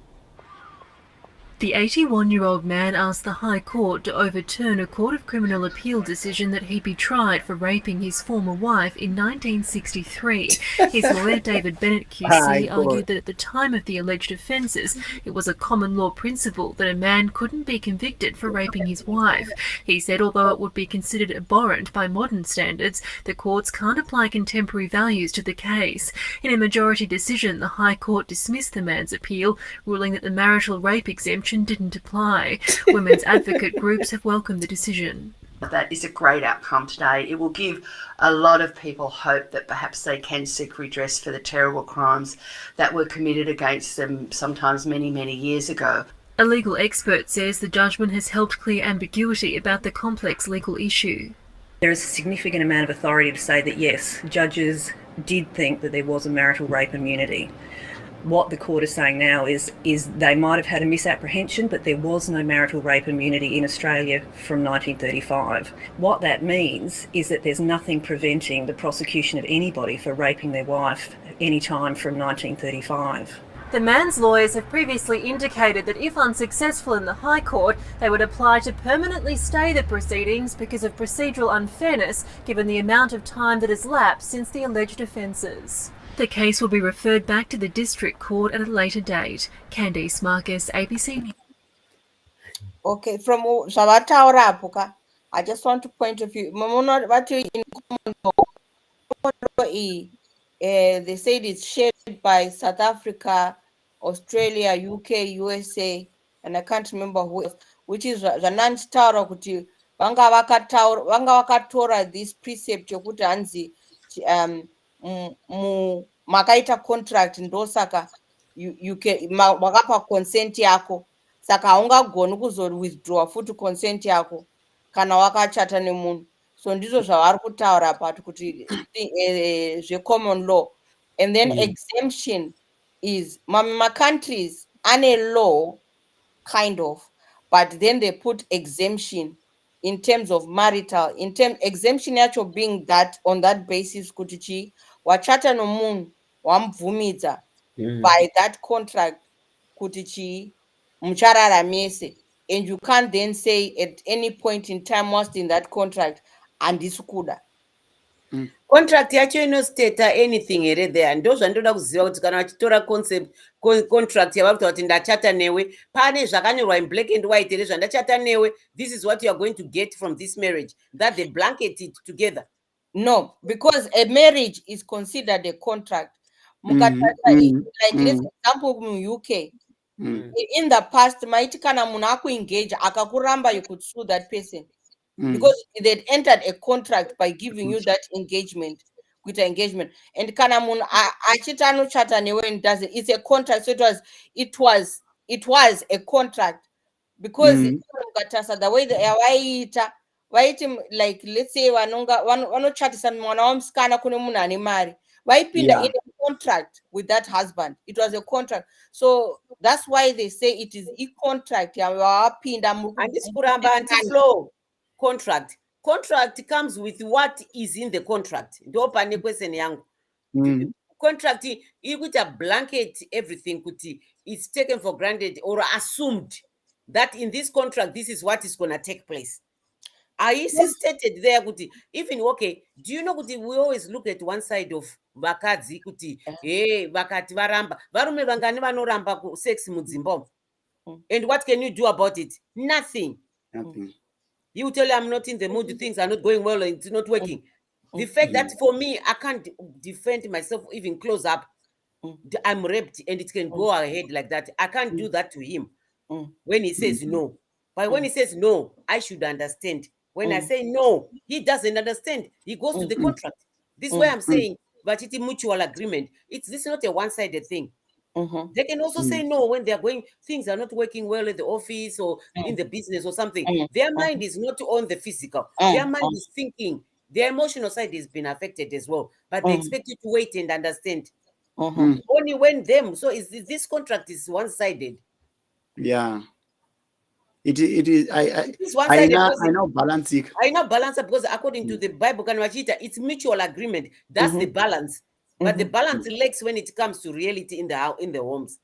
F: The 81-year-old man asked the High Court to overturn a Court of Criminal Appeal decision that he be tried for raping his former wife in 1963. His lawyer, David Bennett QC, argued that at the time of the alleged offences, it was a common law principle that a man couldn't be convicted for raping his wife. He said although it would be considered abhorrent by modern standards, the courts can't apply contemporary values to the case. In a majority decision, the High Court dismissed the man's appeal, ruling that the marital rape exemption didn't apply. Women's advocate groups have welcomed the decision.
H: That is a great outcome today. It will give a lot of people hope that perhaps they can seek redress for the terrible crimes that were committed against them sometimes many, many years ago.
F: A legal expert says the judgment has helped clear ambiguity about the complex legal issue. There is a significant amount of authority to say that yes, judges did think that there was a marital rape immunity. What the court is saying now is they might have had a misapprehension, but there was no marital rape immunity in Australia from 1935. What that means is that there's nothing preventing the prosecution of anybody for raping their wife any time from 1935.
I: The man's lawyers have previously indicated that if unsuccessful in the High Court, they would apply to permanently stay the proceedings because of procedural unfairness given the amount of time that has lapsed since the alleged offences. The case will be referred back to the District Court at a later date. Candice Marcus, ABC News.
C: Okay, from Zavataura Apuka, I just want to point of view. What you in common law, they said it's shared by South Africa, Australia, UK, USA, and I can't remember who else, which is the non-star kuti vanga vakatora this precept yokuti hanzi makaita contract ndosaka makapa consent yako saka haungagoni kuzowithdraw futi consent yako kana wakachata nemunhu. So ndizvo zvavari kutaura pati kuti zvecommon law. And then exemption is countries ane law kind of, but then they put exemption in terms of marital, exemption yacho being that on that basis kuti chi wachata nomunhu wamubvumidza by that contract kuti chi mucharara mese, and you can't then say at any point in time whilst in that contract handisi kuda.
A: Contract yacho inostata anything here there. Ndo zvandoda kuziva kuti kana vachitora concept contract yavari kuti ndachata newe pane zvakanyorwa in black and white here zvandachata newe, this is what you are going to get from this marriage, that they blanket it together.
C: No, because a marriage is considered a contract. Like let's example in UK. In the past, maiti kana munhu akuengage akakuramba, you could sue that person because they'd entered a contract by giving you that engagement, with engagement. And kana munhu achita anochata newe and does it, it's a contract. So it was a contract because the way they vaiti like let's say vanochatisa mwana wamusikana kune munhu ane mari vaipinda in a contract with that husband. It was a contract. So that's why they say it is a contract.
A: Handisi kuramba anti-flow contract. Contract comes with what is in the contract. Ndo pane question yangu. Contract iri kuita blanket everything kuti it's taken for granted or assumed that in this contract this is what is going to take place. I stated there kuti even okay, do you know kuti we always look at one side of vakadzi kuti vakati varamba varume vangani vanoramba sex mudzimba, and what can you do about it? Nothing. You tell you I'm not in the mood, things are not going well, and it's not working. The fact that for me I can't defend myself even close up, I'm raped and it can go ahead like that. I can't do that to him when he says no. But when he says no, I should understand. When I say no, he doesn't understand. He goes to the contract. This is why I'm saying, but it's a mutual agreement. This is not a one-sided thing. They can also say no when they're going, things are not working well at the office or in the business or something. Their mind is not on the physical. Their mind is thinking. Their emotional side has been affected as well. But they expect you to wait and understand. Only when them. So this contract is one-sided.
B: Yeah. It is. I know balance it.
A: I know balance because according to the Bible, it's mutual agreement. That's the balance. But the balance lacks when it comes to reality in the homes.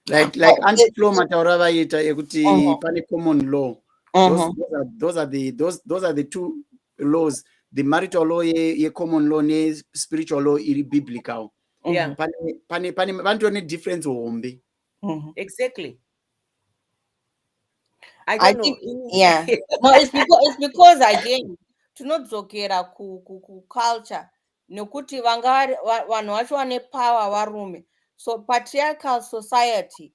B: Like anti-flow mataura vaita ekuti pane common law. Those are the two laws. The marital law ye common law ne spiritual law iri biblical.
A: Yeah.
B: Pane vantu ne difference hombe.
A: Exactly. I don't know.
C: Yeah. No, it's because again, tinodzokera ku culture nekuti vanhu vacho vane power varume. So patriarchal society,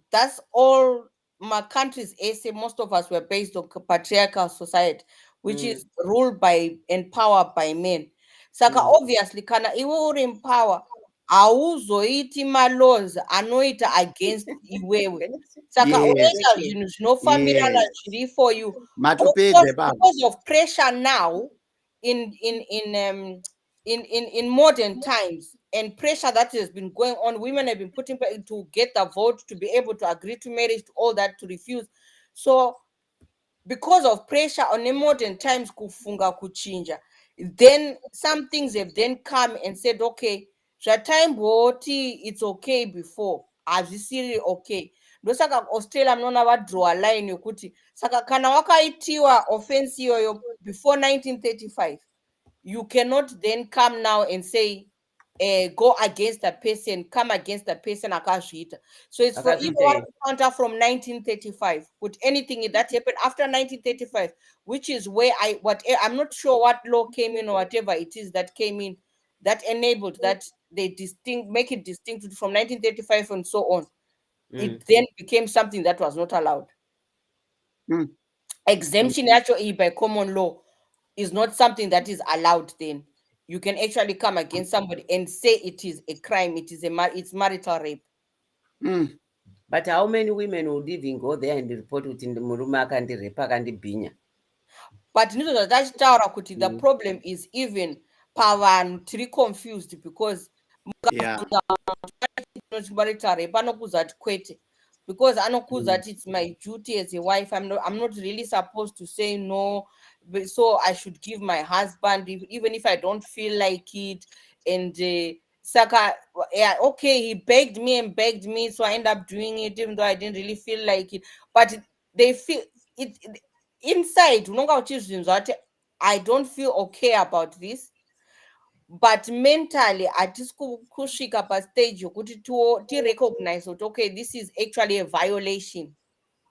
C: that's all my countries ese, most of us were based on patriarchal society, which is ruled by and powered by men. Saka obviously kana iwe uri in power hauzoiti malaws anoita against iwewe. Saka unoita zvinhu zvinofambirana zviri for you. Because of pressure now in modern times and pressure that has been going on, women have been putting to get the vote, to be able to agree to marriage, to all that, to refuse. So because of pressure on the modern times kufunga kuchinja, then some things have then come and said, okay, time boti it's okay before hazvisiri okay. Ndosaka Australia mnona vadraw a line yokuti saka kana wakaitiwa offense iyoyo before 1935, you cannot then come now and say go against the person, come against the person akazviita. So it's for even counter from 1935. With anything that happened after 1935, which is where I'm not sure what law came in or whatever it is that came in that enabled that they make it distinct from 1935 and so on. It then became something that was not allowed. Exemption actually by common law is not something that is allowed. Then you can actually come against somebody and say it is a crime, it's marital rape.
A: But how many women would even go there and report it in the murume akandirepa akandibhinya?
C: But the problem is even pavan tiri confused because marital rape anokuza kwete, because anokuza it's my duty as a wife. I'm not really supposed to say no, so I should give my husband even if I don't feel like it. And Saka, yeah, okay, he begged me, so I end up doing it even though I didn't really feel like it. But they feel it inside. I don't feel okay about this. But mentally, hatisi kusvika pastage yokuti ti recognize that okay, this is actually a violation.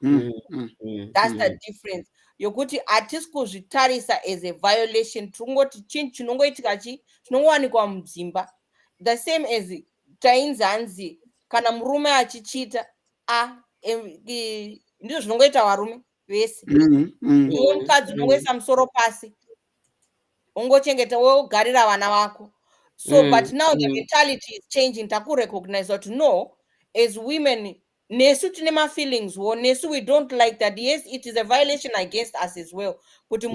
C: That's the difference. Yokuti hatisi kuzvitarisa as a violation. Tungoti chinhu chinongoitika chinongowanikwa mudzimba. The same as tainzanzi kana murume achichita ndizvo zvinongoita varume vese. Iwe mukadzi unongoisa musoro pasi ungochengeta wogarira vana vako. So but now the mentality is changing. Taku recognize that no, as women nesu tine feelings wo nesu we don't like that. Yes, it is a violation against us as well. But you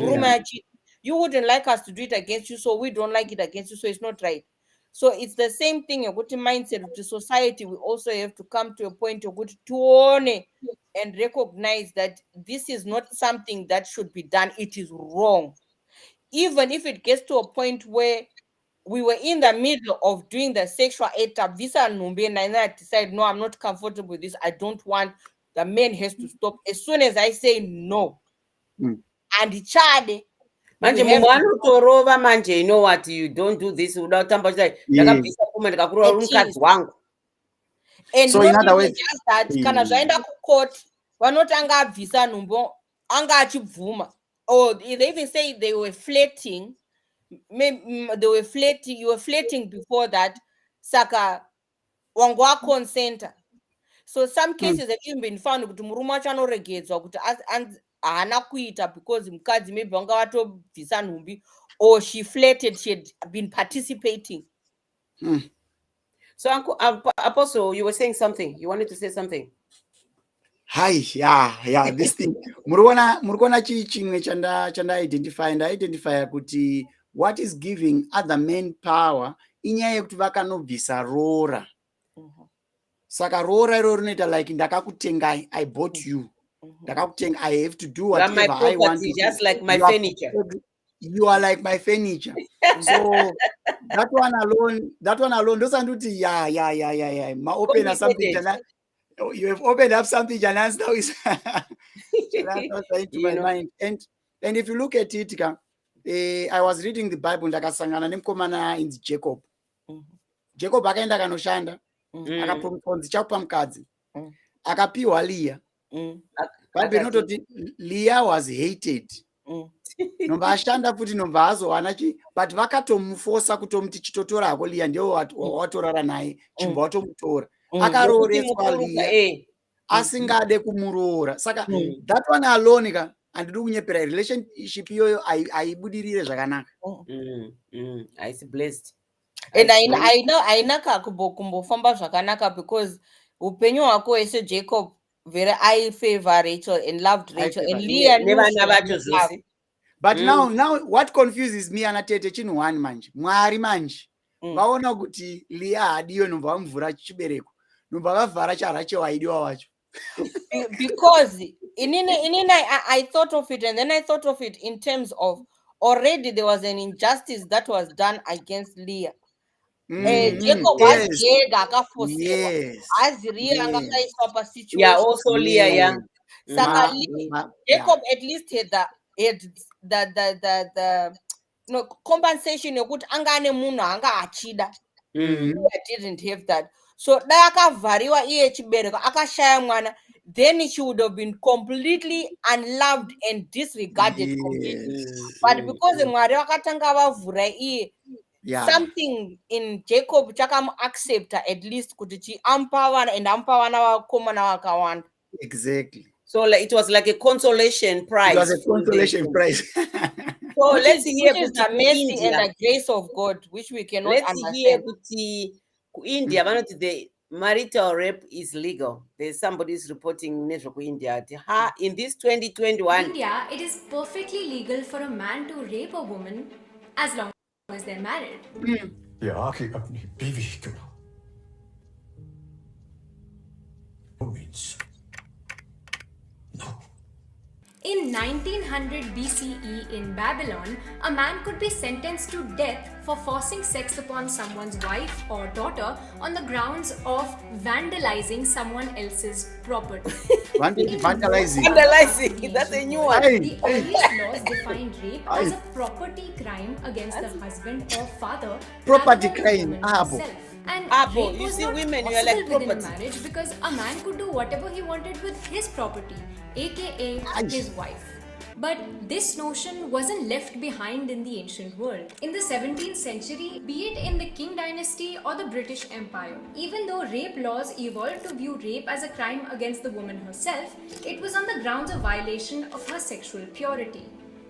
C: wouldn't like us to do it against you, so we don't like it against you, so it's not right. So it's the same thing. A good mindset of the society. We also have to come to a point of good to and recognize that this is not something that should be done. It is wrong. Even if it gets to a point where we were in the middle of doing the sexual act, Visa Numbe, and I decide, no, I'm not comfortable with this. I don't want, the man has to stop. As soon as I say no, and the child,
A: manje mumwe anotorova manje, you know what, you don't do this without tambachita ndakabvisa kume ndikakurova uri mukadzi wangu.
C: And so not even just that, kana zvaenda kucourt vanotanga abvisa nhumbo anga achibvuma, or they even say they were flirting. They were flirting, you were flirting before that, saka wangwa consent. So some cases have even been found kuti murume wacho anoregedzwa kuti haana kuita because mukadzi maybe vanga vatobvisa nhumbi, or she flirted, she had been participating.
A: So Uncle Apostle, you were saying something, you wanted to say something.
B: Hi, yeah, this thing murikuona chimwe chanda identify kuti what is giving other men power inyaya yekuti vakanobvisa rora. Saka rora iro rinoita like ndakakutengai, I bought you. Ndakakutenga, I have to do whatever I want to do.
A: Just like my furniture.
B: You are like my furniture. So that one alone doesn't do yeah. Ma open up something. You have opened up something, Janas, now is into my mind. And if you look at it, I was reading the Bible, ndakasangana nemukomana in Jacob. Jacob akaenda kanoshanda, akapromise chakupa mukadzi, akapiwa Leah. Bible inototi Leah was hated. Nomba ashanda futi nomba azowana but vakatomuforsa kutomuti chitotora hako Leah ndio watorara naye, chimba watomutora. Akaroreswa Leah asingade kumuroora. Saka that one alone handidi kunyepera, relationship iyoyo aibudirire zvakanaka.
A: I see blessed.
C: And haina kumbofamba zvakanaka because upenyu hwako wese Jacob very I favor Rachel and loved Rachel and Leah
A: nevana vacho zvose.
B: But now what confuses me anatete chinhu one manje Mwari manje vaona kuti Leah hadiyo nomba vamuvhura chibereko nomba vavhara charachel waidiwa wacho.
C: Because I thought of it, and then I thought of it in terms of already there was an injustice that was done against Leah. Jacob was dead akafosewa as Leah angakaiswa pasituation.
A: Yeah, also Leah, yeah.
C: Saka Jacob at least had the compensation yokuti angane munhu anga achida. Leah didn't have that. So dai akavhariwa iye chibereko akashaya mwana, then she would have been completely unloved and disregarded completely. But because Mwari vakatanga vavhura iye, something in Jacob chakamuaccepta at least kuti chiampa vana and ampa vana vakomana vakawanda.
B: Exactly.
A: So it was like a consolation prize.
B: It was a consolation prize.
C: So let's hear the mercy and the grace of God, which we cannot understand.
A: Let's hear kuti India, the marital rape is legal. There's somebody is reporting India. In this 2021.
J: In India, it is perfectly legal for a man to rape a woman as long as they're married. In 1900 BCE in Babylon, a man could be sentenced to death for forcing sex upon someone's wife or daughter on the grounds of vandalizing someone else's property.
A: Vandalizing, that's a new one.
J: The earliest laws defined rape as a property crime against the husband or father.
B: Property crime.
J: And
A: rape you see women, you are like
J: within
A: property.
J: marriage because a man could do whatever he wanted with his property, aka his wife. But this notion wasn't left behind in the ancient world. In the 17th century, be it in the Qing dynasty or the British Empire, even though rape laws evolved to view rape as a crime against the woman herself, it was on the grounds of violation of her sexual purity.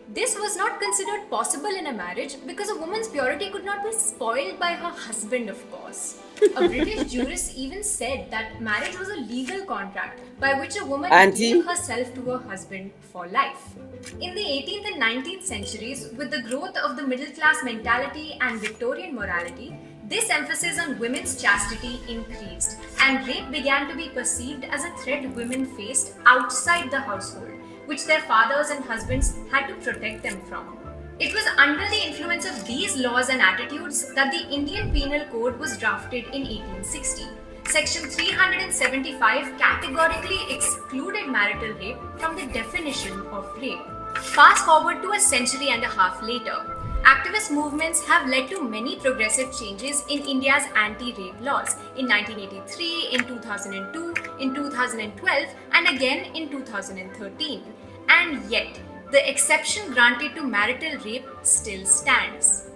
J: This was not considered possible in a marriage because a woman's purity could not be spoiled by her husband, of course. A British jurist even said that marriage was a legal contract by which a woman gave herself to her husband for life. In the 18th and 19th centuries, with the growth of the middle class mentality and Victorian morality, this emphasis on women's chastity increased, and rape began to be perceived as a threat women faced outside the household, which their fathers and husbands had to protect them from. It was under the influence of these laws and attitudes that the Indian Penal Code was drafted in 1860. Section 375 categorically excluded marital rape from the definition of rape. Fast forward to a century and a half later, activist movements have led to many progressive changes in India's anti-rape laws in 1983, in 2002, in 2012, and again in 2013. And yet, the exception granted to marital rape still stands.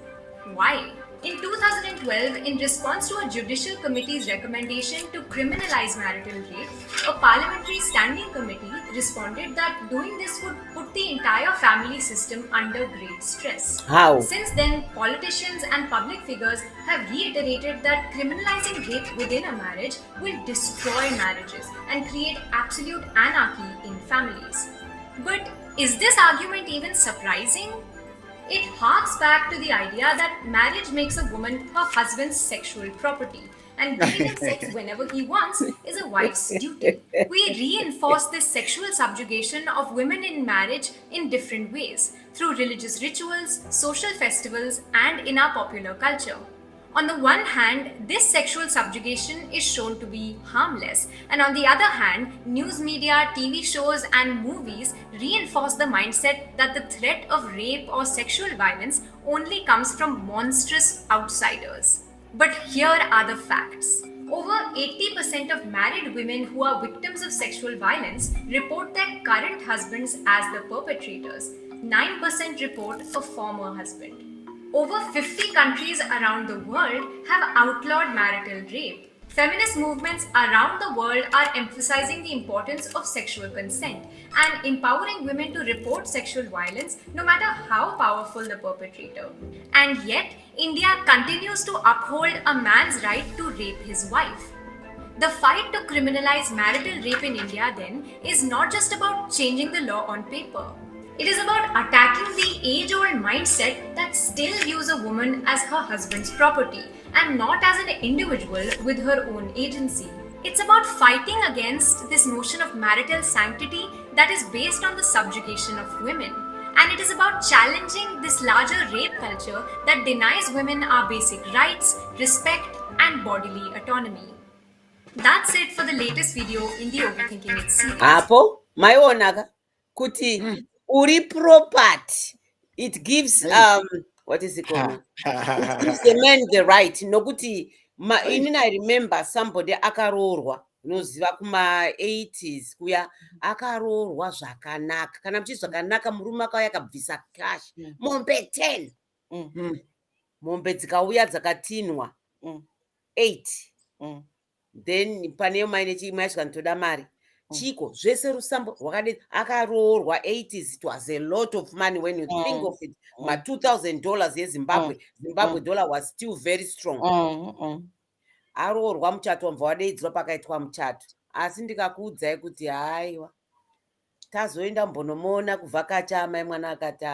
J: Why? In 2012, in response to a judicial committee's recommendation to criminalize marital rape, a parliamentary standing committee responded that doing this would put the entire family system under great stress.
A: How?
J: Since then, politicians and public figures have reiterated that criminalizing rape within a marriage will destroy marriages and create absolute anarchy in families. But is this argument even surprising? It harks back to the idea that marriage makes a woman her husband's sexual property, and giving him sex whenever he wants is a wife's duty. We reinforce this sexual subjugation of women in marriage in different ways, through religious rituals, social festivals, and in our popular culture. On the one hand, this sexual subjugation is shown to be harmless, and on the other hand, news media, TV shows, and movies reinforce the mindset that the threat of rape or sexual violence only comes from monstrous outsiders. But here are the facts. Over 80% of married women who are victims of sexual violence report their current husbands as the perpetrators. 9% report a former husband. Over 50 countries around the world have outlawed marital rape. Feminist movements around the world are emphasizing the importance of sexual consent and empowering women to report sexual violence no matter how powerful the perpetrator. And yet, India continues to uphold a man's right to rape his wife. The fight to criminalize marital rape in India, then, is not just about changing the law on paper. It is about attacking the age old mindset that still views a woman as her husband's property and not as an individual with her own agency. It's about fighting against this notion of marital sanctity that is based on the subjugation of women. And it is about challenging this larger rape culture that denies women our basic rights, respect, and bodily autonomy. That's it for the latest video in the Overthinking It series.
A: Apo, maionaga kuti uri property. It gives what is it called? It gives the man the right. Nokuti I remember somebody akarorwa noziva kuma 80s kuya akarorwa zvakanaka. Kana muchi zvakanaka murume akauya akabvisa cash. Mombe 10. Mombe dzikauya dzakatinwa 8. Then pane maine chimwe ntoda mari. Chiko zvese rusambo rwakadii akaroorwa 80s. It was a lot of money when you think of it. $2,000 yeZimbabwe. Zimbabwe dollar was still very strong. Aroorwa muchato mva wadeidzwa pakaitwa muchato. Asi ndikakuudzai kuti haiwa tazoenda mbonomuona kuvhakacha amai mwana akati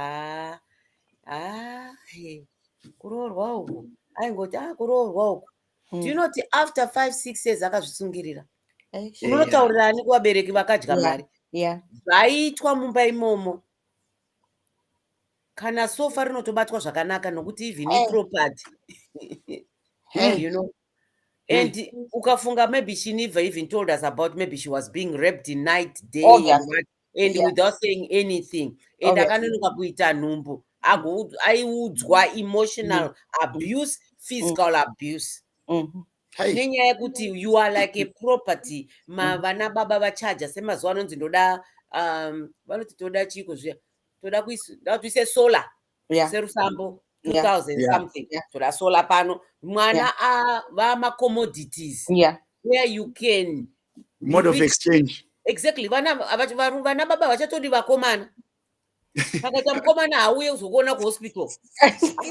A: kuroorwa uku aingoti kuroorwa uku. Do you know that after 5-6 years akazvisungirira? Unotaurira ani kuvabereki vakadya mari? Zvaitwa mumba imomo. Kana sofa rinotobatwa zvakanaka nokuti even property. You know. And ukafunga maybe she never even told us about maybe she was being raped in night, day, and without saying anything. And akanonoka kuita nhumbu. Aiudzwa emotional abuse, physical abuse. Nenyaya yekuti you are like a property. Vana baba vachaja semazuva anonzi ndoda vanoti toda chiko zviya toda kuise solar serusambo 2000 something toda solar pano mwana vama-commodities where you can
B: mode of exchange.
A: Exactly. Vana baba vachatodi vakomana. Pakaita mukomana hauye uzokuona kuhospital.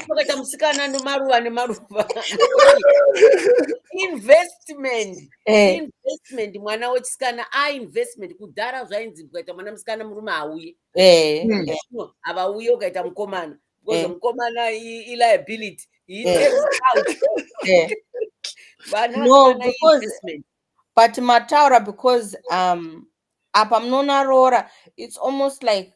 A: Pakaita musikana nemaruva. Investment. Investment. Mwana wechisikana investment. Kudhara zvainzi kukaita mwana musikana murume hauye. Havauye ukaita mukomana. Because mukomana liability. He takes out.
C: No, because investment. But mataura because apa mnona rora, it's almost like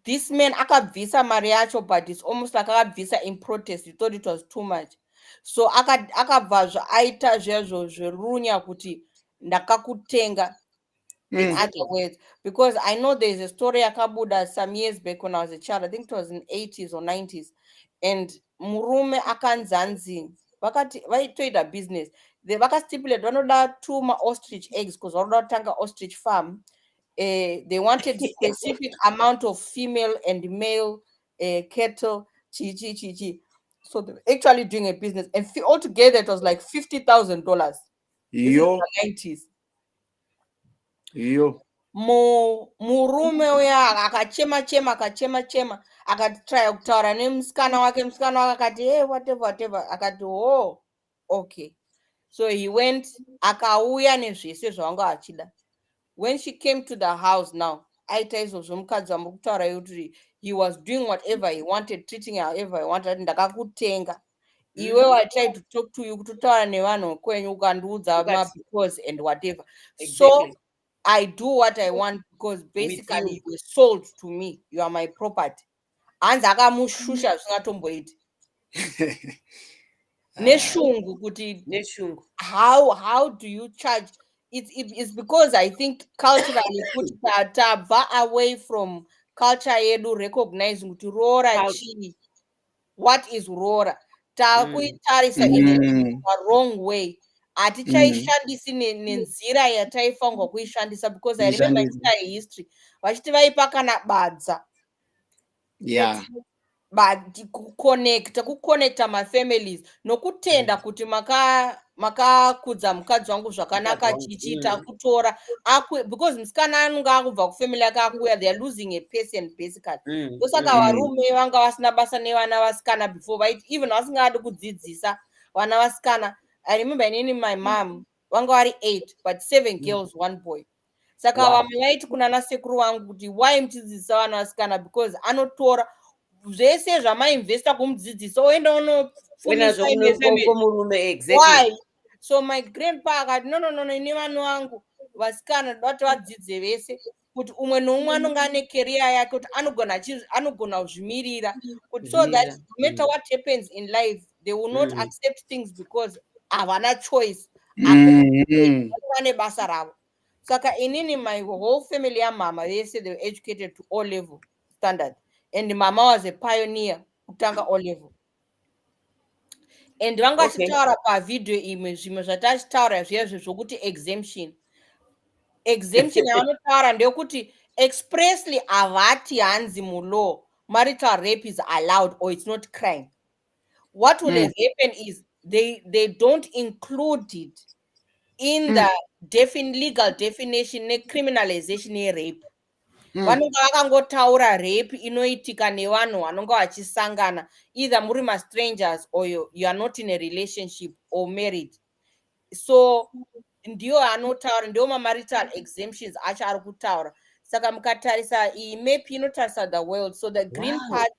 C: this man akabvisa mari yacho, but it's almost like akabvisa in protest. He thought it was too much. So akabva zvaita zvezvo zverunya kuti ndakakutenga. In other words, because I know there's a story akabuda some years back when I was a child. I think it was in 80s or 90s. And murume akanzanzi vakati vaitoita business. They vakastipulate vanoda 2 ostrich eggs because vanoda kutanga ostrich farm. They wanted specific amount of female and male cattle. So they're actually doing a business, and altogether it was like $50,000.
B: Yo.
C: In the 90s.
B: Yo.
C: Murume uya akachema akatry kutaura nemusikana wake akati hey whatever akati okay. So he went akauya nezvese zvavanga achida. When she came to the house now, aita izvozvo mukadzi wamukutaura kuti he was doing whatever he wanted, treating her however he wanted. Ndakakutenga. Iwe I tried to talk to you kutaura nevanhu kwenyu ukandiudza because and whatever. So I do what I want because basically you were sold to me. You are my property. Hanzi akamushusha zvingatomboiti. Neshungu kuti
A: neshungu.
C: How do you charge? It's because I think culturally kuti tabva away from culture yedu recognizing kuti roora chii. What is roora? Takuitarisa in the wrong way. Atichaishandisi nenzira yataifangwa kuishandisa because I remember in history vachiti vaipa kana badza kuconnecta mafamilies nokutenda kuti makakudza mukadzi wangu zvakanaka chichita kutora because musikana anenge akubva kufamily yake akuya they are losing a person basically ndosaka varume vanga vasina basa nevana vasikana before even vasingadi kudzidzisa vana vasikana. I remember inini my mom vanga vari 8 but 7 girls 1 boy. Saka vamwe vaiti kuna nasekuru vangu kuti why muchidzidzisa vana vasikana because anotora zvese zvamainvesta kumudzidzisa oenda unofundisa why. So my grandpa akati no ine vana vangu vasikana ndoti vadzidze vese kuti umwe noumwe anonga ane career yake kuti anogona kuzvimirira kuti so that no matter what happens in life they will not accept things because havana choice vane basa ravo. Saka inini my whole family yamama vese they were educated to O level standard and mama was a pioneer kutanga O level. And vanga chitaura pavideo imwe zvimwe zvatachitaura zviya zvokuti exemption yavanotaura ndeyekuti expressly havati hanzi mulaw marital rape is allowed or it's not crime. What will have happened is they don't include it in the legal definition necriminalization yerape. Vanonga vakangotaura rape inoitika nevanhu vanonga vachisangana either muri mastrangers or you are not in a relationship or married. So ndiyo anotaura ndiyo mamarital exemptions acho ari kutaura. Saka mukatarisa iyi map inotarisa the world, so the green part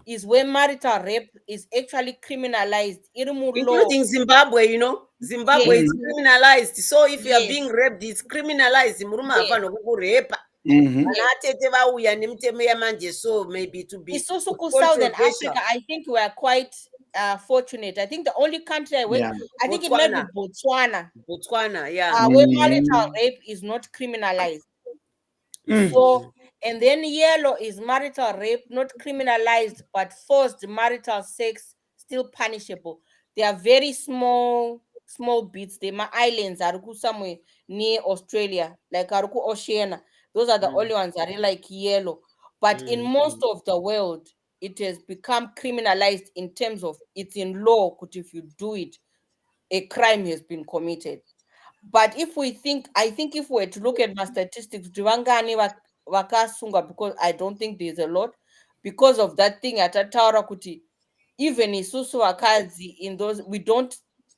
C: is where marital rape is actually criminalized,
A: including Zimbabwe. You know, Zimbabwe is criminalized. So if you are being raped, it's criminalized. So maybe to be
C: it's also Southern Africa. I think we are quite fortunate. I think the only country I went, I think it might be Botswana. Where marital rape is not criminalized. So, and then yellow is marital rape, not criminalized, but forced marital sex still punishable. They are very small bits. They are islands, Aruku somewhere near Australia, like Aruku Oceania. Those are the only ones that are like yellow. But in most of the world, it has become criminalized in terms of it's in law. If you do it, a crime has been committed. But if we think, I think if we were to look at my statistics, because I don't think there's a lot because of that thing at Ataura Kuti. Even isusu wakazi in those, we don't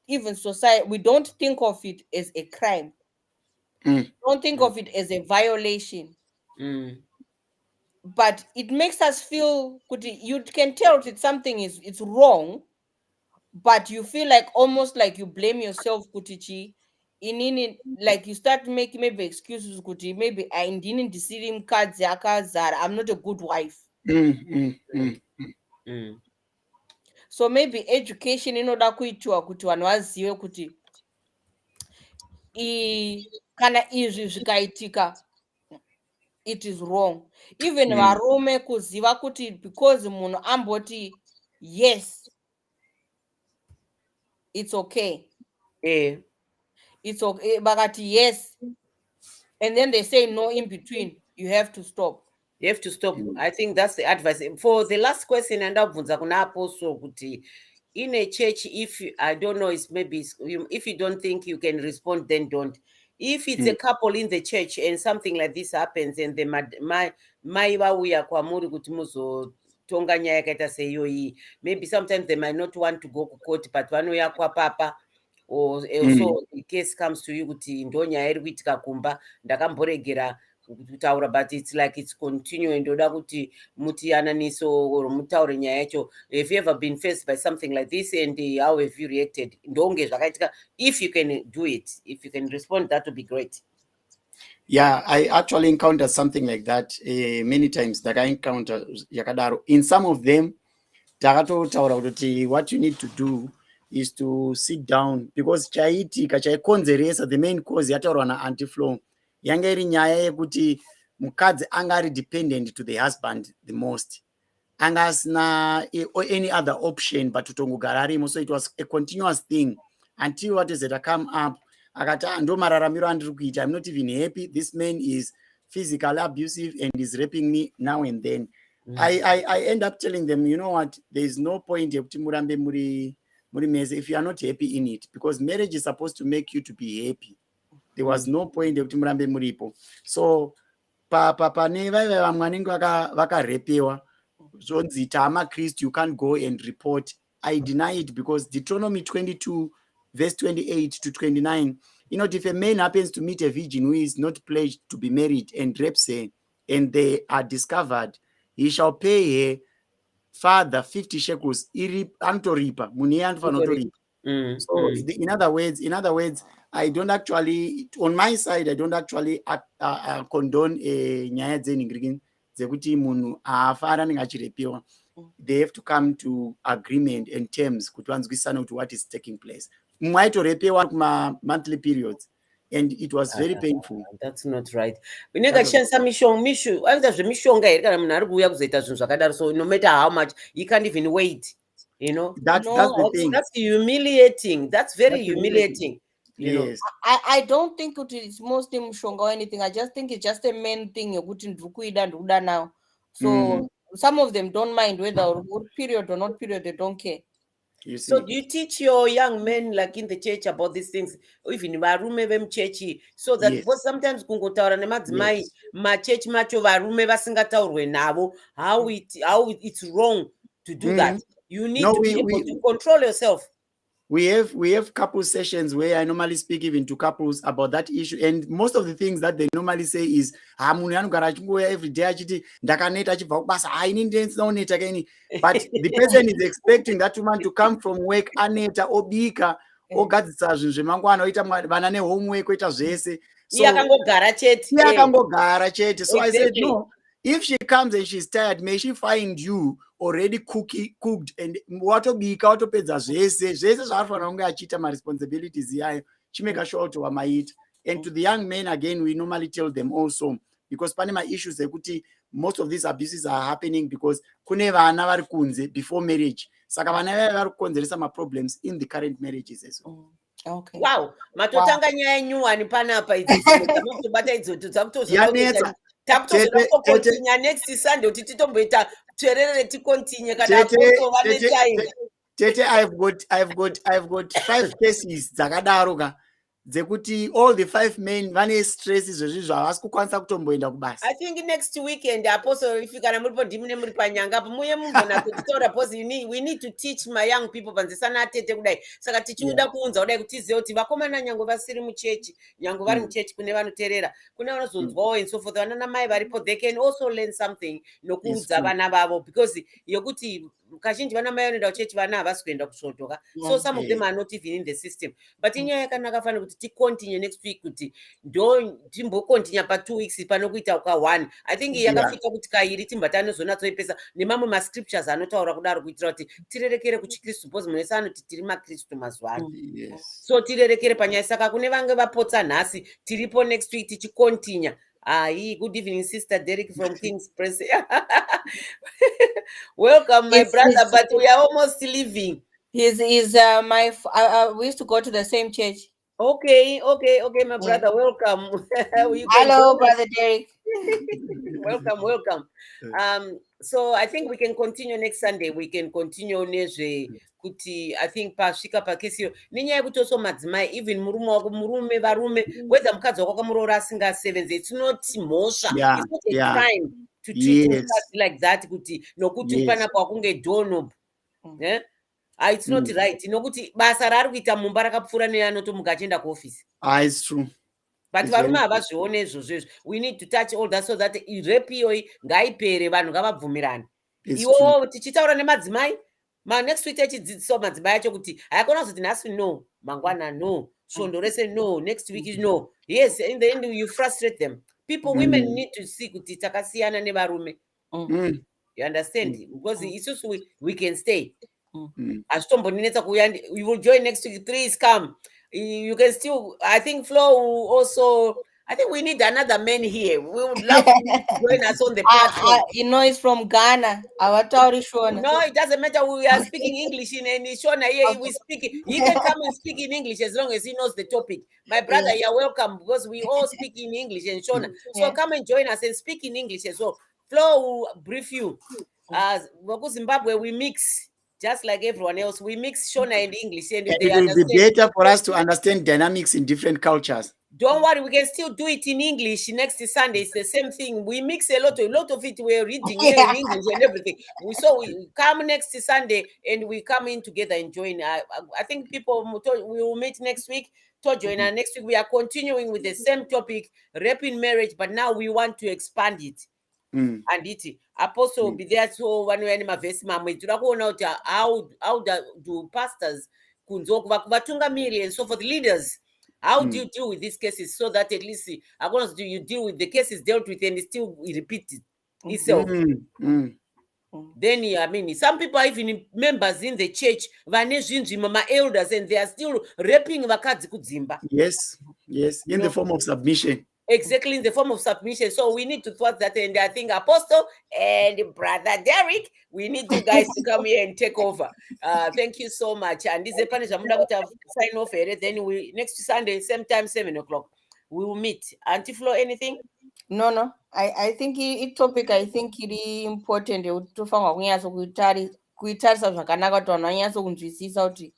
C: even society, we don't think of it as a crime. Don't think of it as a violation. But it makes us feel Kuti, you can tell that something it's wrong, but you feel like almost like you blame yourself, Kutichi. In like you start making maybe excuses, Kuti, maybe I didn't deceive him, I'm not a good wife. So maybe education inoda kuitwa kuti vanhu vazive kuti kana izvi zvikaitika it is wrong. Even varume kuziva kuti because munhu amboti yes it's okay. It's okay, bakati yes and then they say no in between, you have to stop.
A: You have to stop. I think that's the advice. For the last question, and in a church, if I don't know, it's maybe if you don't think you can respond, then don't. If it's a couple in the church and something like this happens, and the maybe sometimes they might not want to go to court, but papa. Or also the case comes to you kuti ndonya iri kuitika kumba ndakamboregera kutaura, but it's like it's continuing. Ndoda kuti mutiyananiso or mutaure nyaya yacho. Have you ever been faced by something like this, and how have you reacted? Ndonge zvakaitika. If you can do it, if you can respond, that would be great.
B: Yeah, I actually encountered something like that many times. That I encounter yakadaro. In some of them, what you need to do is to sit down, because chaikonzeresa, the main cause yataurwa na-anti-flow yanga iri nyaya yekuti mukadzi anga ari dependent to the husband the most, anga asina any other option but kutongogara arimo. So it was a continuous thing until what is it come up akati ndo mararamiro andiri kuita, I'm not even happy, this man is physically abusive and is raping me now and then. I end up telling them, you know what, there is no point if you are not happy in it, because marriage is supposed to make you to be happy. There was no point if murambe muripo. So pane vaive vamwe vanenge vakarepewa zvonzi tama Christ, you can't go and report. I deny it, because Deuteronomy 22 verse 28 to 29, you know, if a man happens to meet a virgin who is not pledged to be married and rapes her, and they are discovered, he shall pay her father 50 shekels. Antoripa munhu anofanira kutoripa. So in other words, I don't actually, on my side, I don't actually condone nyaya dzenhingiriki dzekuti munhu afa anenge achirepiwa. They have to come to agreement and terms kuti vanzwisane kuti what is taking place. Mumwe aitorepewa kuma-monthly periods, and it was very painful.
A: That's not right. Vinenge achishandisa aita zvemishonga here kana munhu ari kuuya kuzoita zvinhu zvakadaro, so no matter how much he can't even wait, you know.
B: That's the thing.
A: That's humiliating. That's very humiliating. You know.
C: I don't think it's mostly mushonga or anything. I just think it's just a main thing yokuti ndikuida nduda now. So some of them don't mind whether period or not period, they don't care.
A: So do you teach your young men like in the church about these things, even varume vemuchechi, so that because sometimes kungotaura nemadzimai machechi macho varume vasingataurwe navo, how it's wrong to do that. You need to be able to control yourself.
B: We have couple sessions where I normally speak even to couples about that issue, and most of the things that they normally say is munhu anogara achingoya every day achiti ndakaneta achibva kubasa inini ndinooneta keni, but the person is expecting that woman to come from work aneta obika ogadzisa zvinhu zvemangwana oita vana nehomework oita zvese, so
A: yakangogara chete.
B: So I said no, if she comes and she's tired, may she find you already cooked and watobika watopedza zvese zvaarifanira kunge achiita maresponsibilities yayo, chimeka sure kuti wamaita. And to the young men, again, we normally tell them also, because pane ma-issues ekuti most of these abuses are happening because kune vana vari kunze before marriage, saka vana vaya vari kukonzeresa ma-problems in the current marriages as well.
C: Okay.
A: Wow, matotanga nyaya nyuwani panapa idzotobata idzoto dzakutozoda takutozoda next Sunday kuti titomboita twerere tikontinye kana kutova netime.
B: Tete, I've got 5 cases dzakadaro ka dzekuti all the 5 men vane stress izvezvi zvavasi kukwanisa kutomboenda kubasa.
A: I think next weekend apostle if kana muripo ndimi nemuri panyanga muye mumbona kutaura because we need to teach my young people panzisana atete kudai, saka tichiuda kuunza kudai kuti tizive kuti vakomana nyango vasiri muchechi, nyango vari muchechi kune vanoteerera, kune vanozonzwawo and so forth, vana namai varipo, they can also learn something nokuudza vana vavo, because yokuti kazhinji vana mai vanoenda kuchechi vana havasi kuenda kusvotoka, so some of them are not even in the system. But inyaya yakanaka fanira kuti ticontinue next week kuti ndo timbocontinue pa 2 weeks panokuita ka 1. I think yakafika kuti kairi timbatanozonatsoipesa nemamwe mascriptures anotaura kudaro kuitira kuti tirerekere kuchikristu, because munhu wese anoti tiri makristu mazuva ano. So tirerekere panyaya, saka kune vange vapotsa nhasi tiripo next week tichicontinue. Good evening, Sister Derek from King's Press. Welcome, my brother, but we are almost leaving.
C: He's my we used to go to the same church.
A: Okay, my brother, welcome.
C: Hello, Brother Derek.
A: Welcome. So I think we can continue next Sunday. We can continue nezve kuti I think pasvika pakesiyo nenyaya yekuti also madzimai even murume varume whether mukadzi wako akamuroora asingasevenzi, it's not mhosva, it's not a crime to treat mukadzi like that kuti nokuti panapo akunge doorknob. It's not right, nokuti basa raari kuita mumba rakapfuura neanotomuka achienda kuofisi.
B: It's true.
A: But varume havazvione izvozvo. We need to touch all that so that rape iyoyi ngaipere, vanhu ngavabvumirane. Iwo tichitaura nemadzimai next week tichidzidzisawo madzimai acho kuti haikona kuzoti nhasi no, mangwana no, svondo rese no, next week no. Yes, in the end you frustrate them. Women need to see kuti takasiyana nevarume. You understand? Because isusu we can stay. Azvitombonetsa kuuya, you will join next week, please come. You can still, I think Flo will also, I think we need another man here. We would love to join us on the platform.
C: You know, he's from Ghana. No,
A: it doesn't matter. We are speaking English in Shona here. We speak. He can come and speak in English as long as he knows the topic. My brother, you're welcome because we all speak in English and Shona. So come and join us and speak in English as well. Flo will brief you. Zimbabwe, we mix. Just like everyone else, we mix Shona and English, and
B: And
A: they
B: it will be
A: understand.
B: better for us to understand dynamics in different cultures.
A: Don't worry, we can still do it in English next Sunday. It's the same thing. We mix a lot of it. We're reading here in English and everything. We come next Sunday and we come in together and join. I think people we will meet next week to join. And next week we are continuing with the same topic, rape in marriage, but now we want to expand it. And it apostle will be there. So one way mavhesi mamwe toda kuona kuti how do pastors kunzo kuvatungamiri and so for the leaders, how do you deal with these cases so that at least do you deal with the cases dealt with and it still repeat itself. Then I mean, some people are even members in the church, mama elders, and they are still raping vakadzi kudzimba.
B: Yes, in the form of submission.
A: Exactly, in the form of submission. So we need to thwart that, and I think Apostle and Brother Derek, we need you guys to come here and take over. Thank you so much. And this is a sign off here. Then we next Sunday, same time, 7 o'clock, we will meet. Auntie Flo, anything?
C: No. I think it topic, I think it is important tofanwa kunyaso kuitarisa zvakanaka kuti vanhu vanyaso kunzwisisa kuti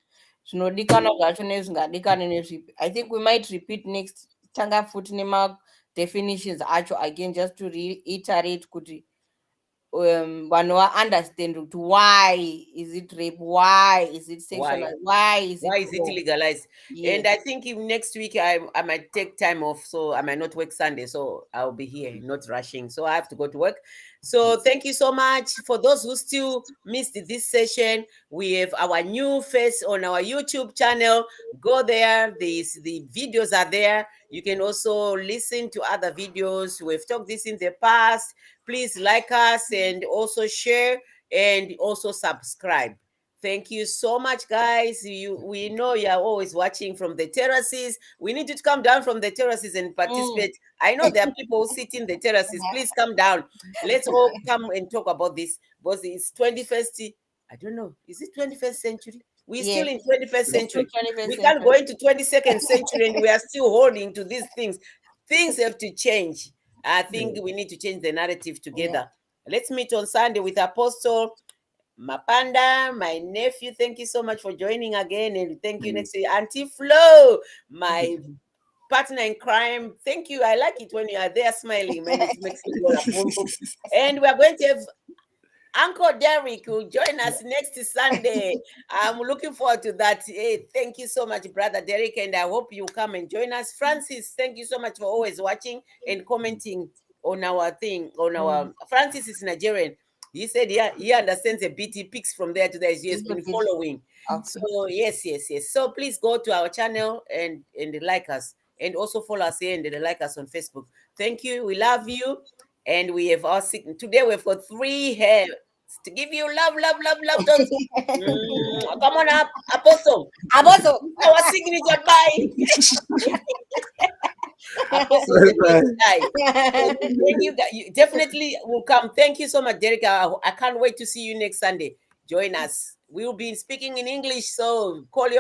C: zvinodikanwa zvacho nezvingadikani nezvipi. I think we might repeat next tanga futi nema-definitions acho again, just to reiterate kuti vanhu understand kuti why is it rape, why is it sexual, why is it
A: legalized. Yes. And I think next week I might take time off, so I might not work Sunday, so I'll be here, not rushing, so I have to go to work. So thank you so much. For those who still missed this session, we have our new face on our YouTube channel. Go there, the videos are there. You can also listen to other videos. We've talked this in the past. Please like us and also share and also subscribe. Thank you so much, guys. We know you're always watching from the terraces. We need you to come down from the terraces and participate. I know there are people who sit in the terraces. Please come down. Let's all come and talk about this. Because it's 21st, I don't know, is it 21st century? We're still in 21st century. We can't go into 22nd century and we are still holding to these things. Things have to change. I think we need to change the narrative together. Let's meet on Sunday with Apostle Mapanda, my nephew. Thank you so much for joining again. And thank you next to Auntie Flo, my partner in crime. Thank you. I like it when you are there smiling, man. It makes me go. And we are going to have Uncle Derek will join us next Sunday. I'm looking forward to that. Hey, thank you so much, Brother Derek, and I hope you come and join us. Francis, thank you so much for always watching and commenting on our thing. Francis is Nigerian. He said he understands a bit. He picks from there to there. He has been following. Okay. So yes. So please go to our channel and like us, and also follow us here and like us on Facebook. Thank you. We love you. And we have today we've got 3 hairs to give you love. Come on up, Apostle. Our signature bye. You definitely will come. Thank you so much, Derek. I can't wait to see you next Sunday. Join us. We will be speaking in English, so call your